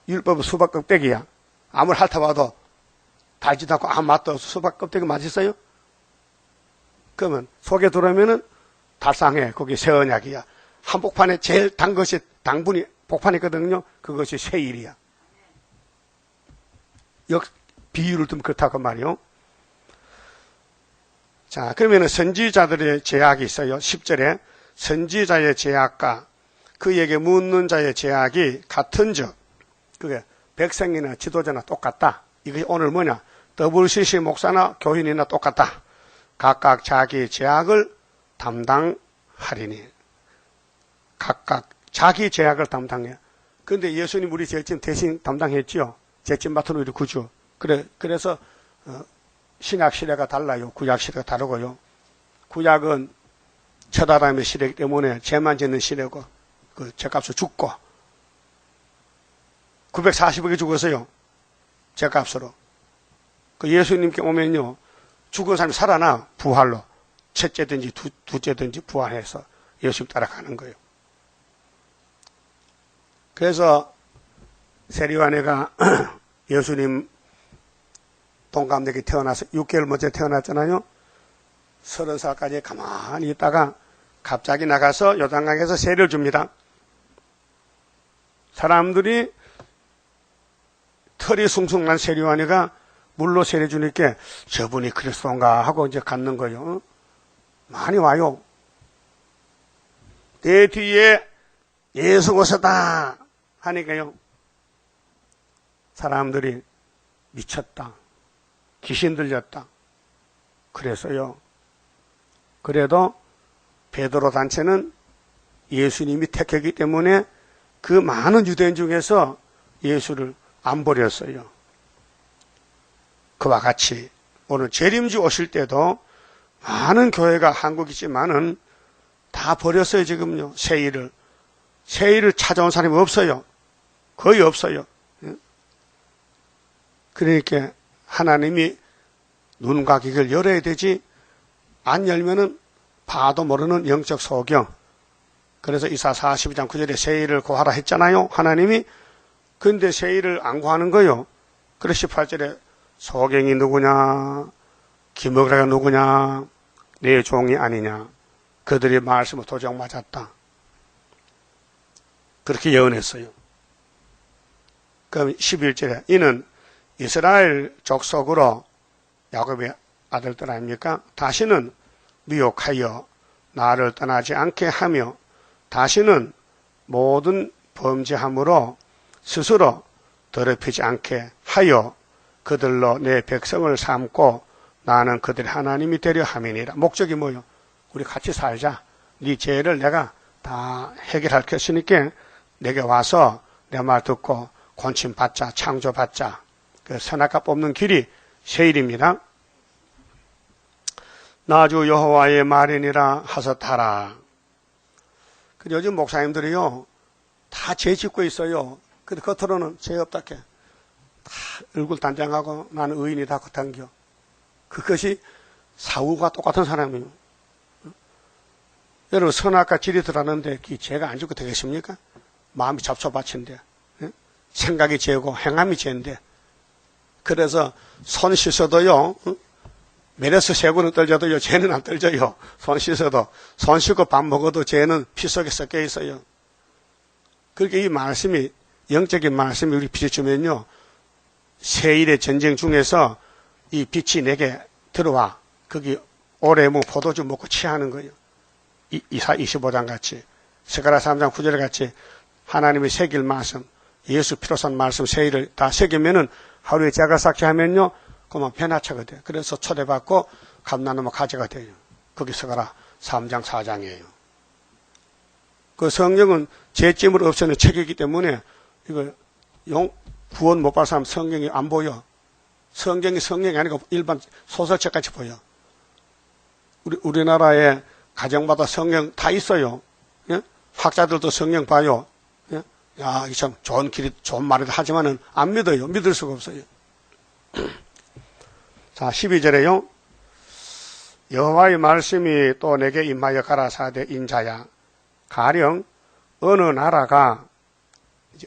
율법은 수박 껍데기야. 아무리 핥아봐도 달지도 않고 아무 맛도 없어. 수박 껍데기 맛있어요? 그러면 속에 들어오면은 달상해. 거기 새 언약이야. 한복판에 제일 단 것이 당분이 복판이거든요. 그것이 세일이야. 비유를 좀 그렇다고 말이요. 자, 그러면은 선지자들의 제약이 있어요. 10절에 선지자의 제약과 그에게 묻는 자의 제약이 같은즉, 그게 백성이나 지도자나 똑같다. 이게 오늘 뭐냐? WCC 목사나 교인이나 똑같다. 각각 자기 제약을 담당하리니. 각각 자기 제약을 담당해. 근데 예수님 우리 죄짐 대신 담당했지요. 죄짐 맡은 우리 구주. 그래서 신약 시대가 달라요. 구약 시대가 다르고요. 구약은 첫 아담의 시대이기 때문에 죄만 짓는 시대고, 그 죄값을 죽고 940억이 죽었어요. 죄값으로. 그 예수님께 오면요, 죽은 사람이 살아나 부활로 첫째든지 둘째든지 부활해서 예수님 따라가는 거예요. 그래서 세리와네가 예수님 동갑내기 태어나서 6개월 먼저 태어났잖아요. 30살까지 가만히 있다가 갑자기 나가서 요단강에서 세례를 줍니다. 사람들이 털이 숭숭 난 세리와네가 물로 세례 주니까 저분이 그리스도인가 하고 이제 갖는 거예요. 많이 와요. 내 뒤에 예수 오셨다 하니까요. 사람들이 미쳤다. 귀신 들렸다. 그래서요. 그래도 베드로 단체는 예수님이 택했기 때문에 그 많은 유대인 중에서 예수를 안 버렸어요. 그와 같이 오늘 재림주 오실 때도 많은 교회가 한국이지만은 다 버렸어요. 지금요. 세일을 찾아온 사람이 없어요. 거의 없어요. 그러니까 하나님이 눈과 귀를 열어야 되지, 안 열면은 봐도 모르는 영적 소경. 그래서 이사 42장 9절에 세일을 구하라 했잖아요. 하나님이. 근데 세일을 안 구하는 거요. 그래서 18절에 소경이 누구냐, 기먹으라가 누구냐, 내 종이 아니냐. 그들이 말씀을 도적 맞았다. 그렇게 예언했어요. 그럼 11절에 이는 이스라엘 족속으로 야곱의 아들들 아닙니까? 다시는 미혹하여 나를 떠나지 않게 하며 다시는 모든 범죄함으로 스스로 더럽히지 않게 하여 그들로 내 백성을 삼고 나는 그들의 하나님이 되려 함이니라. 목적이 뭐요? 우리 같이 살자. 네 죄를 내가 다 해결할 것이니까 내게 와서 내 말 듣고 권침받자, 창조받자. 그 선악과 뽑는 길이 세일입니다. 나주 여호와의 말이니라 하셨하라. 요즘 목사님들이요, 다 죄 짓고 있어요. 근데 겉으로는 죄 없다 게 다 얼굴 단장하고 나는 의인이다 그당겨. 그것이 사후가 똑같은 사람이에요. 여러분 선악과 질이 들어가는데 그 죄가 안 죽고 되겠습니까? 마음이 잡초밭인데, 생각이 죄고 행함이 죄인데. 그래서 손 씻어도요, 메레스 세구는 떨져도요, 죄는 안 떨져요. 손 씻어도. 손 씻고 밥 먹어도 죄는 피 속에 섞여 있어요. 그렇게 이 말씀이, 영적인 말씀이 우리 비춰주면요, 세일의 전쟁 중에서 이 빛이 내게 들어와. 거기 오레무 포도주 먹고 취하는 거예요. 이사 25장 같이, 스가랴 3장 9절 같이 하나님의 새길 말씀, 예수 피로 산 말씀 세일을 다 새기면은 하루에 제가 쌓게 하면요, 그만 변화차가 돼요. 그래서 초대받고 감나무가 가지가 돼요. 거기 스가랴 3장 4장이에요. 그 성경은 죄짐을 없애는 책이기 때문에 이거 구원 못 받은 사람 성경이 안 보여. 성경이 아니고 일반 소설책같이 보여. 우리나라에 가정마다 성경 다 있어요. 예? 학자들도 성경 봐요. 예? 야, 이 참 좋은 길이, 좋은 말이다 하지만은 안 믿어요. 믿을 수가 없어요. 자, 12절에요. 여호와의 말씀이 또 내게 임하여 가라사대 인자야. 가령 어느 나라가,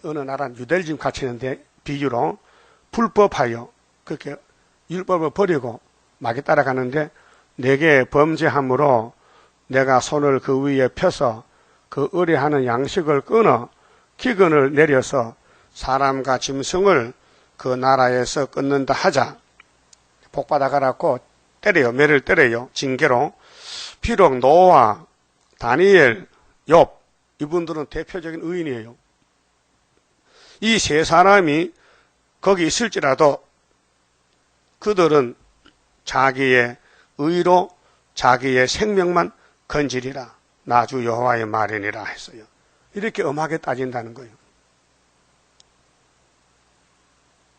어느 나라는 유대를 지금 갖추는데 비유로 불법하여 그렇게 율법을 버리고 막이 따라가는데 내게 범죄함으로 내가 손을 그 위에 펴서 그 의뢰하는 양식을 끊어 기근을 내려서 사람과 짐승을 그 나라에서 끊는다 하자. 복받아가라고 때려요. 매를 때려요. 징계로. 비록 노아, 다니엘, 욥 이분들은 대표적인 의인이에요. 이 세 사람이 거기 있을지라도 그들은 자기의 의로 자기의 생명만 건지리라. 나주 여호와의 말이니라 했어요. 이렇게 엄하게 따진다는 거예요.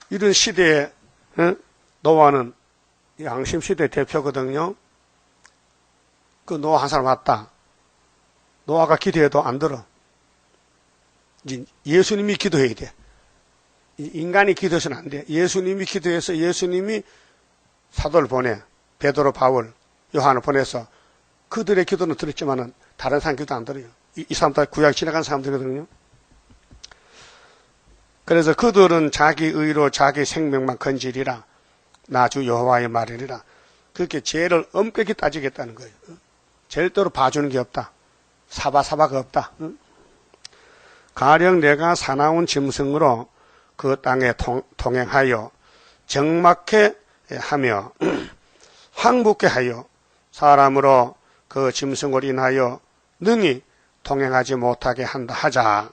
이런 시대에 노아는 양심시대 대표거든요. 그 노아 한 사람 왔다. 노아가 기도해도 안 들어. 예수님이 기도해야 돼. 인간이 기도해서는 안 돼. 예수님이 기도해서 예수님이 사도를 보내. 베드로, 바울, 요한을 보내서 그들의 기도는 들었지만은 다른 사람 기도 안 들어요. 이 사람 다 구약 지나간 사람들이거든요. 그래서 그들은 자기 의로 자기 생명만 건지리라. 나주 여호와의 말이니라. 그렇게 죄를 엄격히 따지겠다는 거예요. 절대로 봐주는 게 없다. 사바사바가 없다. 가령 내가 사나운 짐승으로 그 땅에 통행하여 적막해 하며 항복해 하여 사람으로 그 짐승을 인하여 능히 통행하지 못하게 한다 하자.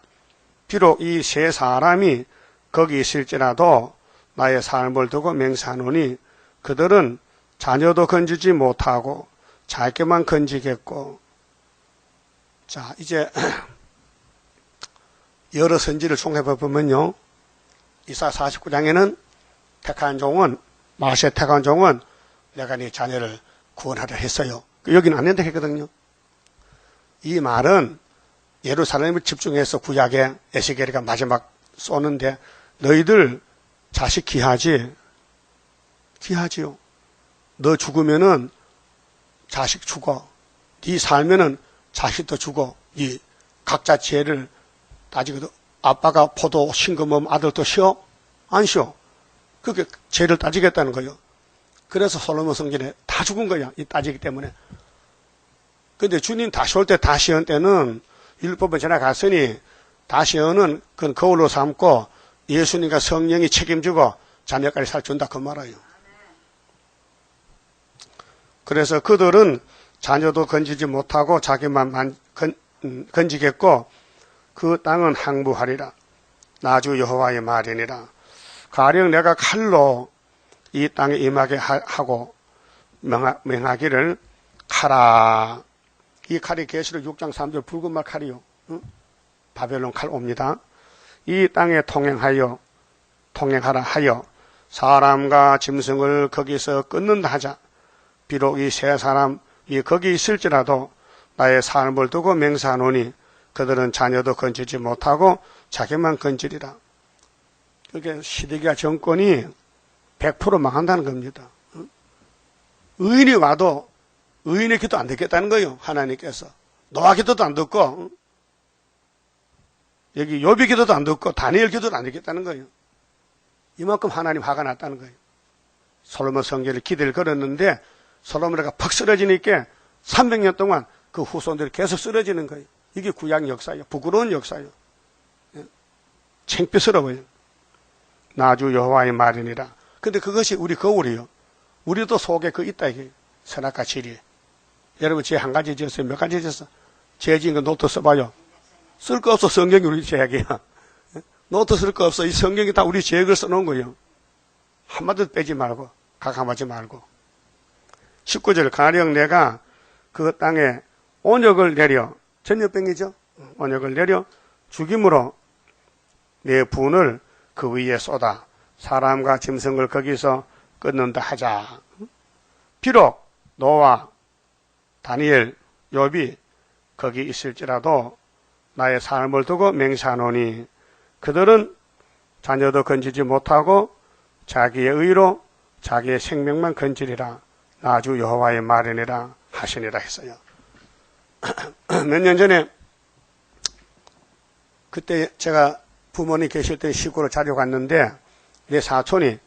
비록 이 세 사람이 거기 있을지라도 나의 삶을 두고 맹세하노니 그들은 자녀도 건지지 못하고 자기만 건지겠고. 자, 이제 여러 선지를 총합해 보면요, 이사 49장에는 택한 종은 마세 택한 종은 내가 네 자녀를 구원하려 했어요. 여기는 안 된다 했거든요. 이 말은 예루살렘을 집중해서 구약에 에스겔이가 마지막 쏘는데 너희들 자식 귀하지? 귀하지요. 너 죽으면은 자식 죽어. 네 살면은 자식도 죽어. 이 각자 죄를 따지거든. 아빠가 포도 싱거 먹으면 아들도 쉬어? 안 쉬어. 그렇게 죄를 따지겠다는 거예요. 그래서 솔로몬 성전에 다 죽은 거야. 이 따지기 때문에. 근데 주님 다시 올 때 다시언 때는 율법은 지나갔으니 다시언은 그건 거울로 삼고 예수님과 성령이 책임지고 자녀까지 살준다 그 말이에요. 그래서 그들은 자녀도 건지지 못하고 자기만 건지겠고 그 땅은 항부하리라. 나주 여호와의 말이니라. 가령 내가 칼로 이 땅에 임하게 하고 명하기를 칼아. 이 칼이 계시록 6장 3절 붉은 말 칼이요. 바벨론 칼 옵니다. 이 땅에 통행하라 하여 사람과 짐승을 거기서 끊는다 하자. 비록 이 세 사람이 거기 있을지라도 나의 삶을 두고 맹세하노니 그들은 자녀도 건지지 못하고 자기만 건지리라. 그게 시드기야 정권이 100% 망한다는 겁니다. 의인이 와도 의인의 기도 안 듣겠다는 거예요. 하나님께서. 노아 기도도 안 듣고 여기 욥의 기도도 안 듣고 다니엘 기도도 안 듣겠다는 거예요. 이만큼 하나님 화가 났다는 거예요. 솔로몬 성전에 기대를 걸었는데 솔로몬이가 퍽 쓰러지니까 300년 동안 그 후손들이 계속 쓰러지는 거예요. 이게 구약 역사예요. 부끄러운 역사예요. 창피스러워요. 나주 여호와의 말이니라. 근데 그것이 우리 거울이요. 우리도 속에 그 있다 이게. 선악과 진리. 여러분 죄 한 가지 지었어요? 몇 가지 지었어? 죄 지은 거 노트 써봐요. 쓸 거 없어. 성경이 우리 죄악이야. 노트 쓸 거 없어. 이 성경이 다 우리 죄악을 써놓은 거예요. 한마디도 빼지 말고 가감하지 말고. 19절 가령 내가 그 땅에 온역을 내려 전염병이죠. 온역을 내려 죽임으로 내 분을 그 위에 쏟아 사람과 짐승을 거기서 끊는다 하자. 비록 노아, 다니엘, 욥이 거기 있을지라도 나의 삶을 두고 맹세하노니 그들은 자녀도 건지지 못하고 자기의 의로 자기의 생명만 건지리라. 나주 여호와의 말이니라 하시니라 했어요. 몇 년 전에 그때 제가 부모님 계실 때 시골에 자주 갔는데 내 사촌이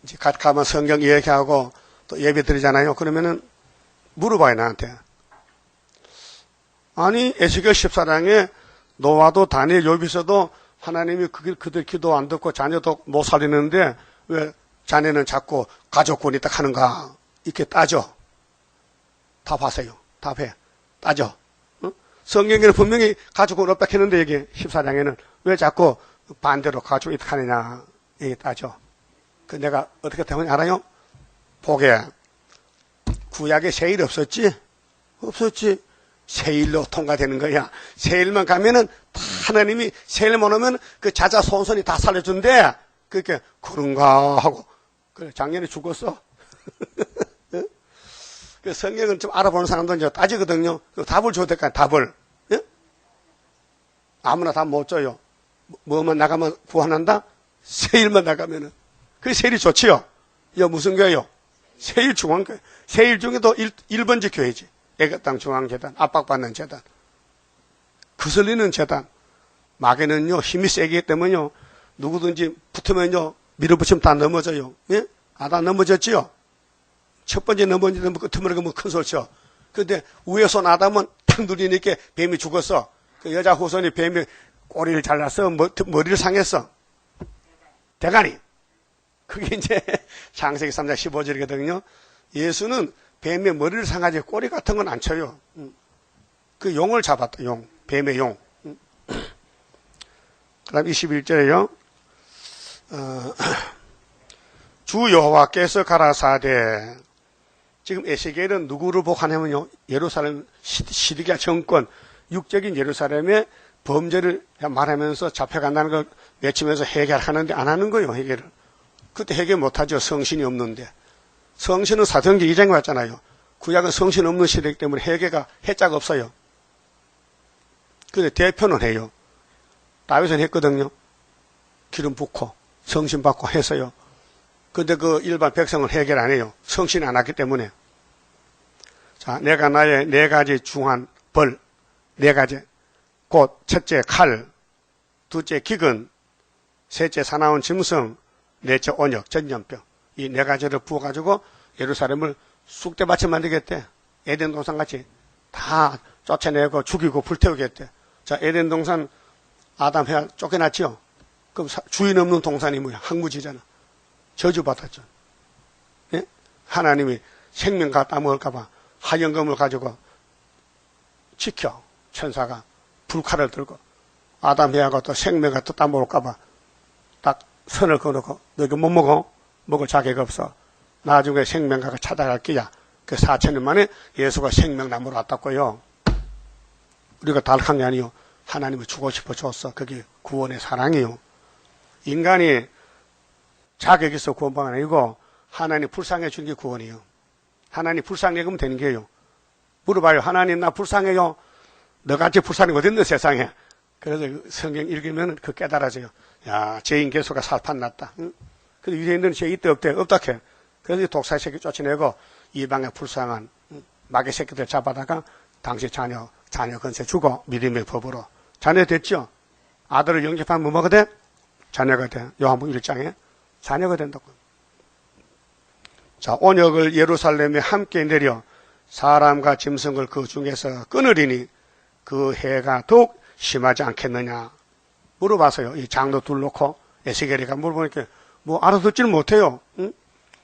이제 가면 성경 이야기하고 또 예배 드리잖아요. 그러면은 물어봐요, 나한테. 아니, 에스겔 14장에 노아도 다니엘 욥에서도 하나님이 그들 기도 안 듣고 자녀도 못 살리는데 왜 자네는 자꾸 가족권이 딱 하는가? 이렇게 따져. 답하세요. 답해. 따져. 어? 성경에는 분명히 가족권 없다 했는데 여기 14장에는 왜 자꾸 반대로 가족이 딱 하느냐? 이게 따져. 그 내가 어떻게 때문에 알아요? 보게. 구약에 세일 없었지? 없었지. 세일로 통과되는 거야. 세일만 가면은 다 하나님이 세일만 오면 그 자자손손이 다 살려준대. 그렇게 그런가 하고. 그래, 작년에 죽었어. 그 성경을 좀 알아보는 사람들은 이제 따지거든요. 그 답을 줘야 될까, 답을. 예? 아무나 답 못 줘요. 뭐만 나가면 구원한다? 세일만 나가면은. 그 세일이 좋지요? 이거 무슨 교회요? 세일 중앙교회. 세일 중에도 1번지 교회지. 애국당 중앙재단, 압박받는 재단. 거슬리는 재단. 마귀는요, 힘이 세기 때문에요, 누구든지 붙으면요, 밀어붙이면 다 넘어져요. 예? 다 넘어졌지요? 첫 번째 넘어지면 끝머리가 뭐 큰 소리죠. 근데 위에서 나다면 탁 누리니까 뱀이 죽었어. 그 여자 후손이 뱀이 꼬리를 잘라서 머리를 상했어. 대가리. 그게 이제 창세기 3장 15절이거든요. 예수는 뱀의 머리를 상하지 꼬리 같은 건 안 쳐요. 그 용을 잡았다. 용. 뱀의 용. 그 다음 21절에요. 주 여호와께서 가라사대. 지금 에스겔은 누구를 보관하면요, 예루살렘 시드기야 정권, 육적인 예루살렘의 범죄를 말하면서 잡혀간다는 걸 외치면서 해결하는데 안 하는 거예요, 해결을. 그때 해결 못하죠. 성신이 없는데. 성신은 사도행전 2장에 왔잖아요. 구약은 성신 없는 시대이기 때문에 해결가 해자가 없어요. 근데 대표는 해요. 다윗은 했거든요. 기름 붓고 성신 받고 했어요. 근데 그 일반 백성은 해결 안 해요. 성신 안 하기 때문에. 자, 내가 나의 4가지 중한 벌, 4가지. 곧 첫째 칼, 둘째 기근, 셋째 사나운 짐승, 넷째 온역, 전염병. 이 4가지를 부어가지고 예루살렘을 쑥대밭에 만들겠대. 에덴 동산같이 다 쫓아내고 죽이고 불태우겠대. 자, 에덴 동산 아담 해와 쫓겨났죠. 그럼 주인 없는 동산이 뭐야? 항무지잖아. 저주받았죠. 예? 하나님이 생명 갖다 먹을까봐 하연금을 가지고 지켜. 천사가 불칼을 들고 아담 해와가 또 생명 갖다 따먹을까봐 딱 선을 그어놓고 너 이거 못 먹어? 먹을 자격 없어. 나중에 생명각을 찾아갈 거야. 그 4,000년 만에 예수가 생명나무로 왔다고요. 우리가 달한 게 아니요. 하나님을 주고 싶어 줬어. 그게 구원의 사랑이요. 인간이 자격이 있어 구원받는 게 아니고 하나님 불쌍해 주는 게 구원이에요. 하나님 불쌍해 그러면 되는 게요. 물어봐요. 하나님 나 불쌍해요. 너같이 불쌍한 게 어딨노 세상에. 그래서 성경 읽으면 그 깨달아져요. 야, 죄인 개수가 살판났다. 응? 근데 유대인들은 죄 있대 없대 없다 해. 그래서 독사의 새끼 쫓아내고 이방의 불쌍한 마귀 새끼들 잡아다가 당시 자녀 건세 주고 믿음의 법으로 자녀 됐죠. 아들을 영접하면 뭐 먹어야 돼? 자녀가 돼. 요한복음 1장에 자녀가 된다고. 자, 온역을 예루살렘에 함께 내려 사람과 짐승을 그 중에서 끊으리니 그 해가 더욱 심하지 않겠느냐 물어봐서요. 이 장로 둘 놓고 에스겔이가 물어보니까 뭐 알아듣지는 못해요. 응?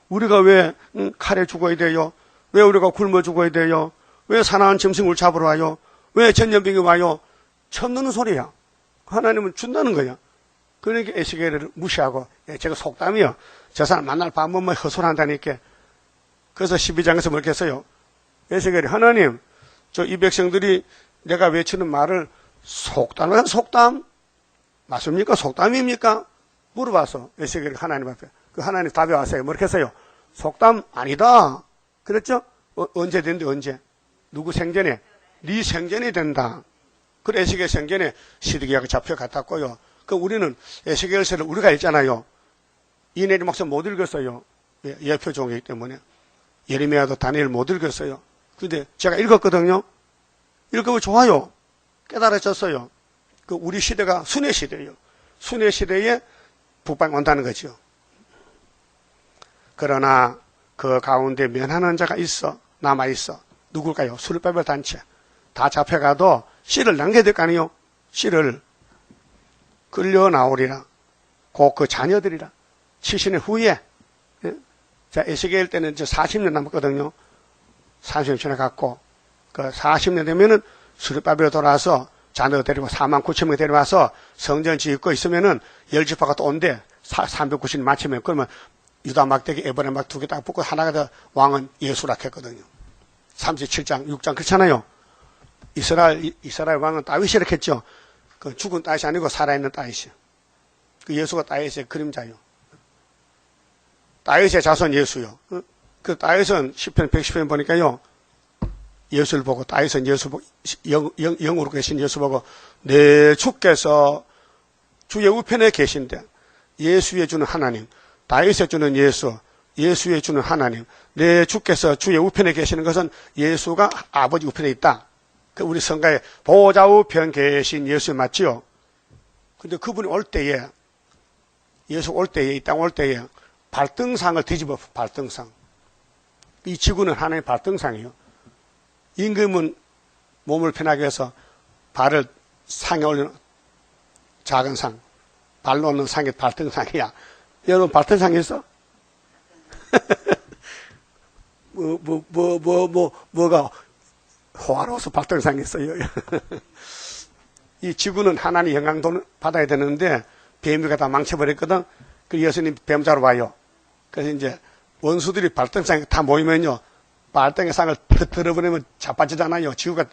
우리가 왜 칼에 죽어야 돼요? 왜 우리가 굶어 죽어야 돼요? 왜 사나운 짐승을 잡으러 와요? 왜 전염병이 와요? 쳐넣는 소리야. 하나님은 준다는 거야. 그러니까 에스겔을 무시하고 제가 속담이요. 저 사람 만날 밥 먹으면 헛소리한다니까. 그래서 12장에서 뭐렇게 했어요? 에스겔이 하나님 저 이 백성들이 내가 외치는 말을 속담이야 속담? 맞습니까? 속담입니까? 물어봐서 에스겔이 하나님 앞에 그 하나님 답이 왔어요. 뭐렇게 했어요? 속담 아니다. 그랬죠? 언제 된대 언제? 누구 생전에? 네 생전이 된다. 그래 에스겔 생전에 시드기야가 잡혀갔다고요. 그럼 우리는 에스겔서를 우리가 읽잖아요. 이내리 목사 못 읽었어요. 예표종이기 때문에. 예레미야도 다니엘 못 읽었어요. 근데 제가 읽었거든요. 읽으면 좋아요. 깨달아졌어요. 그 우리 시대가 순회 시대예요. 순회 시대에 북방이 온다는 거죠. 그러나 그 가운데 면하는 자가 있어. 남아있어. 누굴까요? 수르바벨 단체. 다 잡혀가도 씨를 남겨야 될 거 아니에요? 씨를 끌려 나오리라. 곧 그 자녀들이라. 70년 후에. 자, 에스겔 때는 이제 40년 남았거든요. 30년 지나갔고, 그 40년 되면은 수르바벨로 돌아와서 자녀 데리고 4만 9천 명 데려와서 성전 짓고 있으면은 열지파가 또 온대. 390년 마치면. 그러면 유다 막대기 에브라임 막 두 개 딱 붙고 하나가 더 왕은 예수라 했거든요. 37장, 6장 그렇잖아요. 이스라엘 왕은 다윗이라 했죠. 그 죽은 다윗이 아니고 살아있는 다윗이요. 그 예수가 다윗의 그림자요. 다윗의 자손 예수요. 그 다윗은 시편 110편 보니까요. 예수를 보고 다윗은 예수 보고 영으로 계신 예수 보고 내 주께서 주의 우편에 계신데 예수의 주는 하나님, 다윗의 주는 예수, 예수의 주는 하나님, 내 주께서 주의 우편에 계시는 것은 예수가 아버지 우편에 있다. 그 우리 성가에 보좌 우편 계신 예수 맞지요? 근데 그분이 올 때에 예수 올 때에 이 땅 올 때에 발등상을 뒤집어 발등상. 이 지구는 하나의 발등상이에요. 임금은 몸을 편하게 해서 발을 상에 올리는 작은 상, 발로 놓는 상이 발등상이야. 여러분 발등상이 있어? 뭐가 호화로워서 발등상이 있어요. 이 지구는 하나님 영광도 받아야 되는데 뱀이가 다 망쳐버렸거든. 그 예수님 뱀 자러 와요. 그래서 이제 원수들이 발등상에 다 모이면요. 발등의 상을 들어버리면 자빠지잖아요. 지구가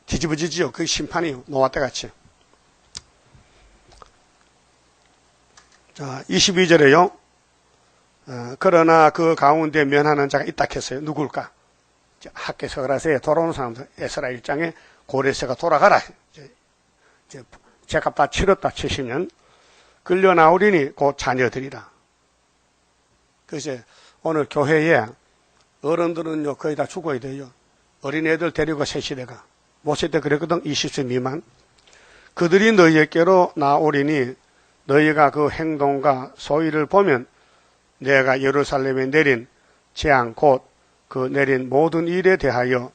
뒤집어지지요. 그게 심판이요. 노아 때 같이. 자, 22절에요. 그러나 그 가운데 면하는 자가 있다 했어요. 누굴까? 학계 서라세에 돌아오는 사람들, 에스라 1장에 고레스가 돌아가라. 이제 제값 다 치렀다. 70년. 끌려 나오리니 곧 자녀들이라. 그래서 오늘 교회에 어른들은요, 거의 다 죽어야 돼요. 어린애들 데리고 새 시대가. 모세 때 그랬거든, 20세 미만. 그들이 너희에게로 나오리니 너희가 그 행동과 소위를 보면 내가 예루살렘에 내린 재앙 곧 그 내린 모든 일에 대하여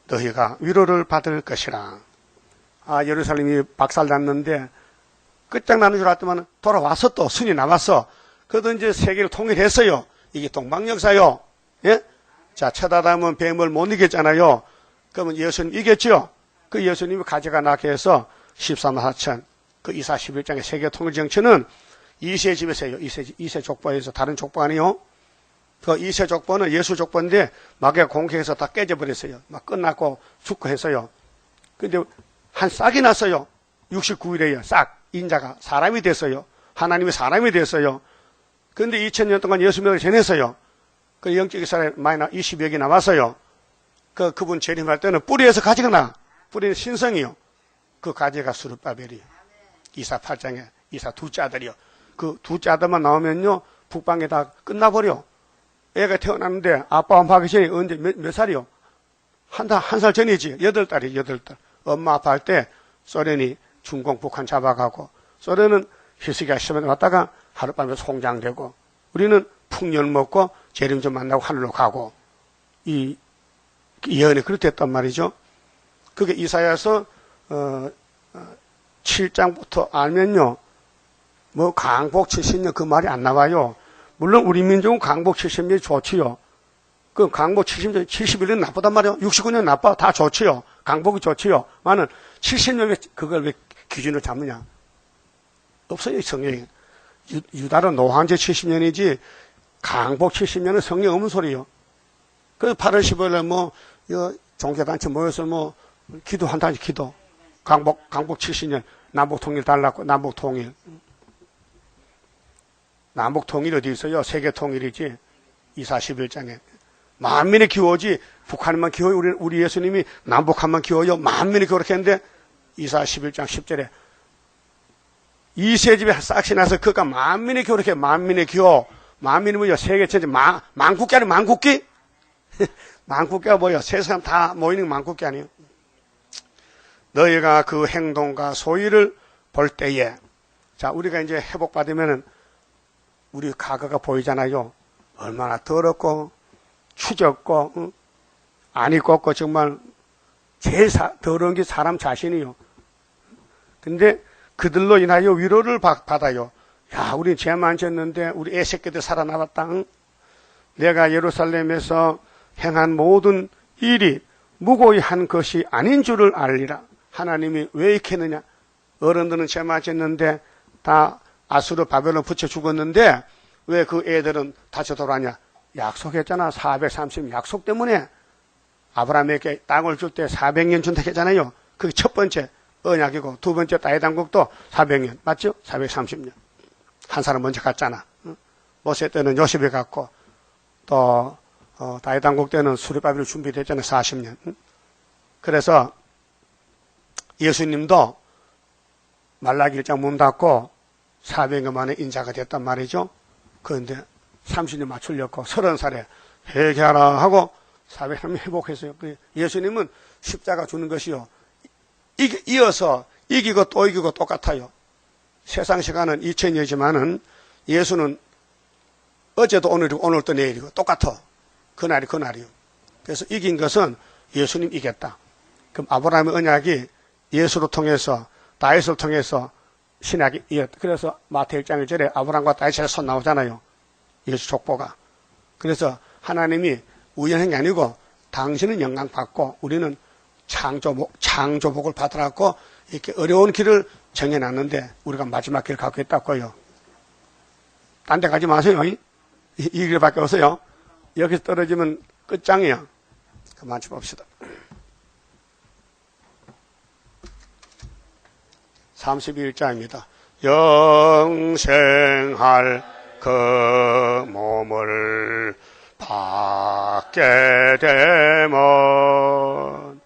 너희가 위로를 받을 것이라. 아, 예루살렘이 박살났는데 끝장나는 줄 알았더만 돌아와서 또 순이 남았어. 그래도 이제 세계를 통일했어요. 이게 동방역사요. 예? 자, 쳐다다면 뱀을 못 이겼잖아요. 그러면 예수님 이겼죠? 그 예수님이 가져가 나게 해서 13만 4천, 그 이사 11장의 세계 통일 정치는 2세 집에서 해요. 2세 족보에서 다른 족보 아니요? 그 2세 족보는 예수 족보인데 마귀가 공격해서 다 깨져버렸어요. 막 끝났고 죽고 했어요. 근데 한 싹이 났어요. 69일에요. 싹. 인자가 사람이 됐어요. 하나님이 사람이 됐어요. 그런데 2000년 동안 예수 믿음을 전했어요. 그 영적 이스라엘 많이 20여기 남았어요. 그분 재림할 때는 뿌리에서 가지가 나. 뿌리는 신성이요. 그 가지가 수르바벨이요. 이사 8장에 이사 둘째 아들이요. 그 둘째 아들만 나오면요. 북방에 다 끝나버려. 애가 태어났는데 아빠 엄마 전에 언제 몇 살이요? 한 살 전이지. 8달이 8달. 엄마 아빠 할 때 소련이 중공 북한 잡아가고 소련은 히스기야 시험에 왔다가 하룻밤에 송장되고 우리는 풍년 먹고 재림 좀 만나고 하늘로 가고 이 예언이 그렇댔단 말이죠. 그게 이사야서 7장부터 알면요. 뭐 강복 70년 그 말이 안 나와요. 물론 우리 민족은 강복 70년이 좋지요. 그 강복 70년, 71년 나쁘단 말이에요. 69년 나빠. 다 좋지요. 강복이 좋지요. 나는 70년에 그걸 왜 기준으로 잡느냐. 없어요, 성경에. 유다로 노한제 70년이지 강복 70년은 성경 없는 소리요. 그래서 8월 15일에 뭐, 종교단체 모여서 뭐, 기도한다지, 기도. 강복 70년. 남북통일 달랐고, 남북통일. 남북통일이 어디 있어요? 세계통일이지. 241장에. 만민의 기호지, 북한만 기호요. 우리 예수님이 남북한만 기호요. 만민의 기호 그렇게 했는데, 241장 10절에. 이세 집에 싹이 나서 그가 만민의 기호 이렇게 만민의 기호. 만민이 뭐요? 세계 전체 만국기 아니에요? 만국기? 만국기가 뭐요? 세상 다 모이는 만국기 아니에요? 너희가 그 행동과 소위를 볼 때에 자 우리가 이제 회복받으면은 우리 과거가 보이잖아요. 얼마나 더럽고 추졌고 안이 꺾고 정말 제일 더러운 게 사람 자신이요. 근데 그들로 인하여 위로를 받아요. 야, 우리 죄 많졌는데 우리 애새끼들 살아남았다. 응? 내가 예루살렘에서 행한 모든 일이 무고히 한 것이 아닌 줄을 알리라. 하나님이 왜 이렇게 했느냐? 어른들은 죄 많졌는데 다 아수르 바벨론 붙여 죽었는데 왜 그 애들은 다시 돌아왔냐? 약속했잖아. 430 약속 때문에 아브라함에게 땅을 줄 때 400년 준다 했잖아요. 그게 첫 번째 언약이고 두 번째 다윗 왕국도 400년 맞죠? 430년. 한 사람 먼저 갔잖아. 모세 때는 요셉이 갔고 또 다윗 왕국 때는 수르바벨이 준비됐잖아요. 40년. 그래서 예수님도 말라기 1장 문 닫고 400년 만에 인자가 됐단 말이죠. 그런데 30년 맞추려고 30살에 회개하라 하고 400년 회복했어요. 예수님은 십자가 주는 것이요. 이어서 이기고 또 이기고 똑같아요. 세상 시간은 2000년이지만은 예수는 어제도 오늘이고 오늘도 내일이고 똑같아. 그날이 그날이요. 그래서 이긴 것은 예수님 이겼다. 그럼 아브라함의 언약이 예수를 통해서 다윗을 통해서 신약이 이었다. 그래서 마태 1장 1절에 아브라함과 다윗의 손 나오잖아요. 예수 족보가. 그래서 하나님이 우연한 게 아니고 당신은 영광 받고 우리는 창조복을 받으라고 이렇게 어려운 길을 정해놨는데 우리가 마지막 길을 갖고 있다고요. 딴 데 가지 마세요. 이 길밖에 없어요. 여기서 떨어지면 끝장이야. 그만 좀 봅시다. 31자입니다. 영생할 그 몸을 받게 되면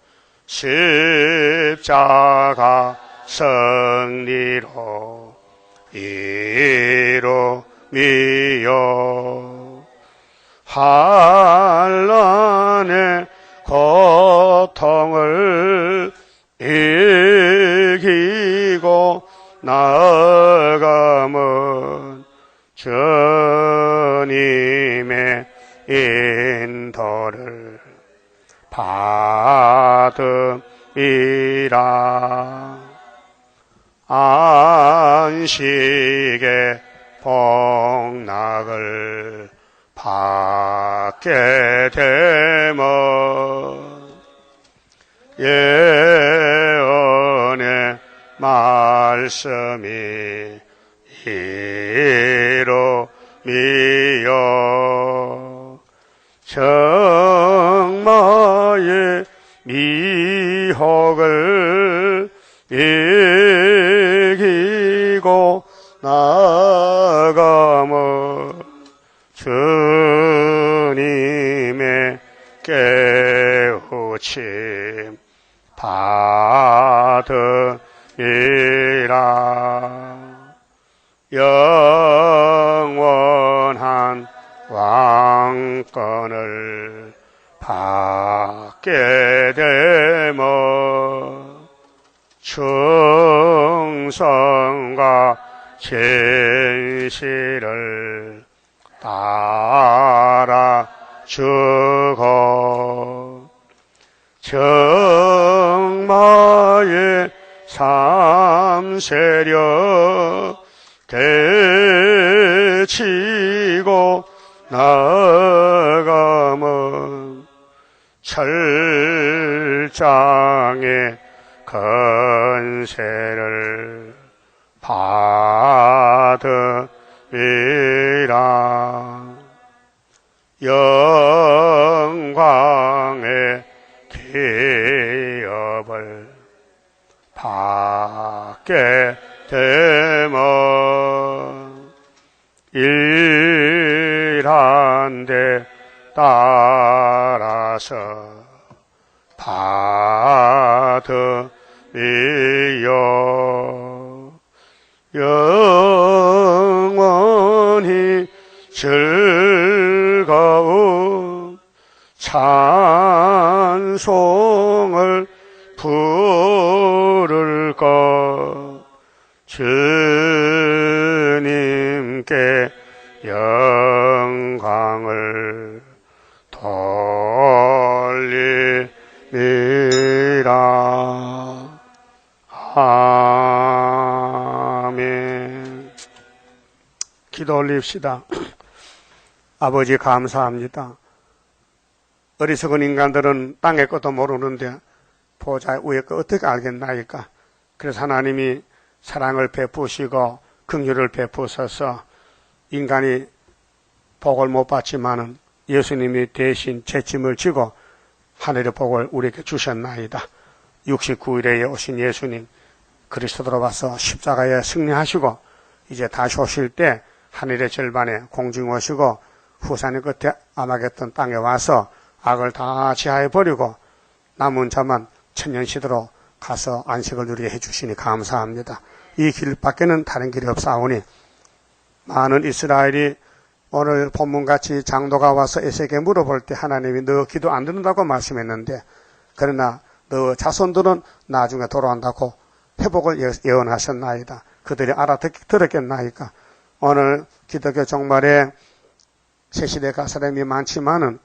십자가 승리로 이루미요 환난의 고통을 이기고 나아가면 주님의 인도를 받음이라. 안식의 복락을 받게 되면 예언의 말씀이 이루미요 정마의 미혹을 이기고 나아가면 주님의 깨우침 받으리라. 영원한 왕권을 받게 되면 충성과 진실을 따라주고 정마의 삼세력 되치고 나아가면 철장의 건세를 받으리라. 영광의 기업을 받게 되면 일한 데 따라서 받으리요. 영원히 즐거운 찬송을 부를 것 주님께 영광을 돌리 올립시다. 아버지 감사합니다. 어리석은 인간들은 땅의 것도 모르는데 보좌 위의 거 어떻게 알겠나이까? 그래서 하나님이 사랑을 베푸시고 긍휼을 베푸셔서 인간이 복을 못 받지만은 예수님이 대신 제 짐을 지고 하늘의 복을 우리에게 주셨나이다. 69일에 오신 예수님 그리스도로 와서 십자가에 승리하시고 이제 다시 오실 때 하늘의 절반에 공중 오시고 후산의 끝에 아마겟돈 땅에 와서 악을 다 지하에 버리고 남은 자만 천년시대로 가서 안식을 누리게 해주시니 감사합니다. 이 길밖에는 다른 길이 없사오니 많은 이스라엘이 오늘 본문같이 장도가 와서 에세게 물어볼 때 하나님이 너 기도 안 듣는다고 말씀했는데 그러나 너 자손들은 나중에 돌아온다고 회복을 예언하셨나이다. 그들이 알아들었겠나이까. 오늘 기독교 종말에 새시대 갈 사람이 많지만은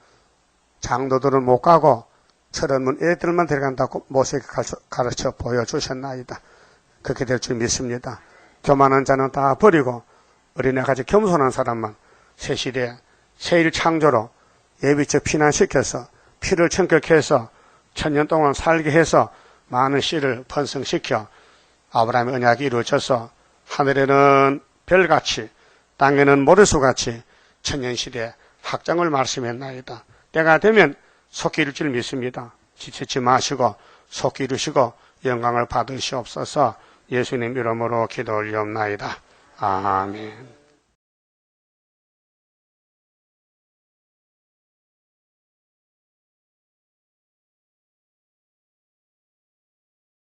장도들은 못 가고 철없는 애들만 데려간다고 모세에게 가르쳐 보여주셨나이다. 그렇게 될 줄 믿습니다. 교만한 자는 다 버리고 어린애같이 겸손한 사람만 새시대 새일 창조로 예비적 피난시켜서 피를 청격해서 천년 동안 살게 해서 많은 씨를 번성시켜 아브라함의 언약이 이루어져서 하늘에는 별같이 땅에는 모래수같이 천년시대 확장을 말씀했나이다. 때가 되면 속히 이룰 줄 믿습니다. 지치지 마시고 속히 이루시고 영광을 받으시옵소서. 예수님 이름으로 기도 올리옵나이다. 아멘.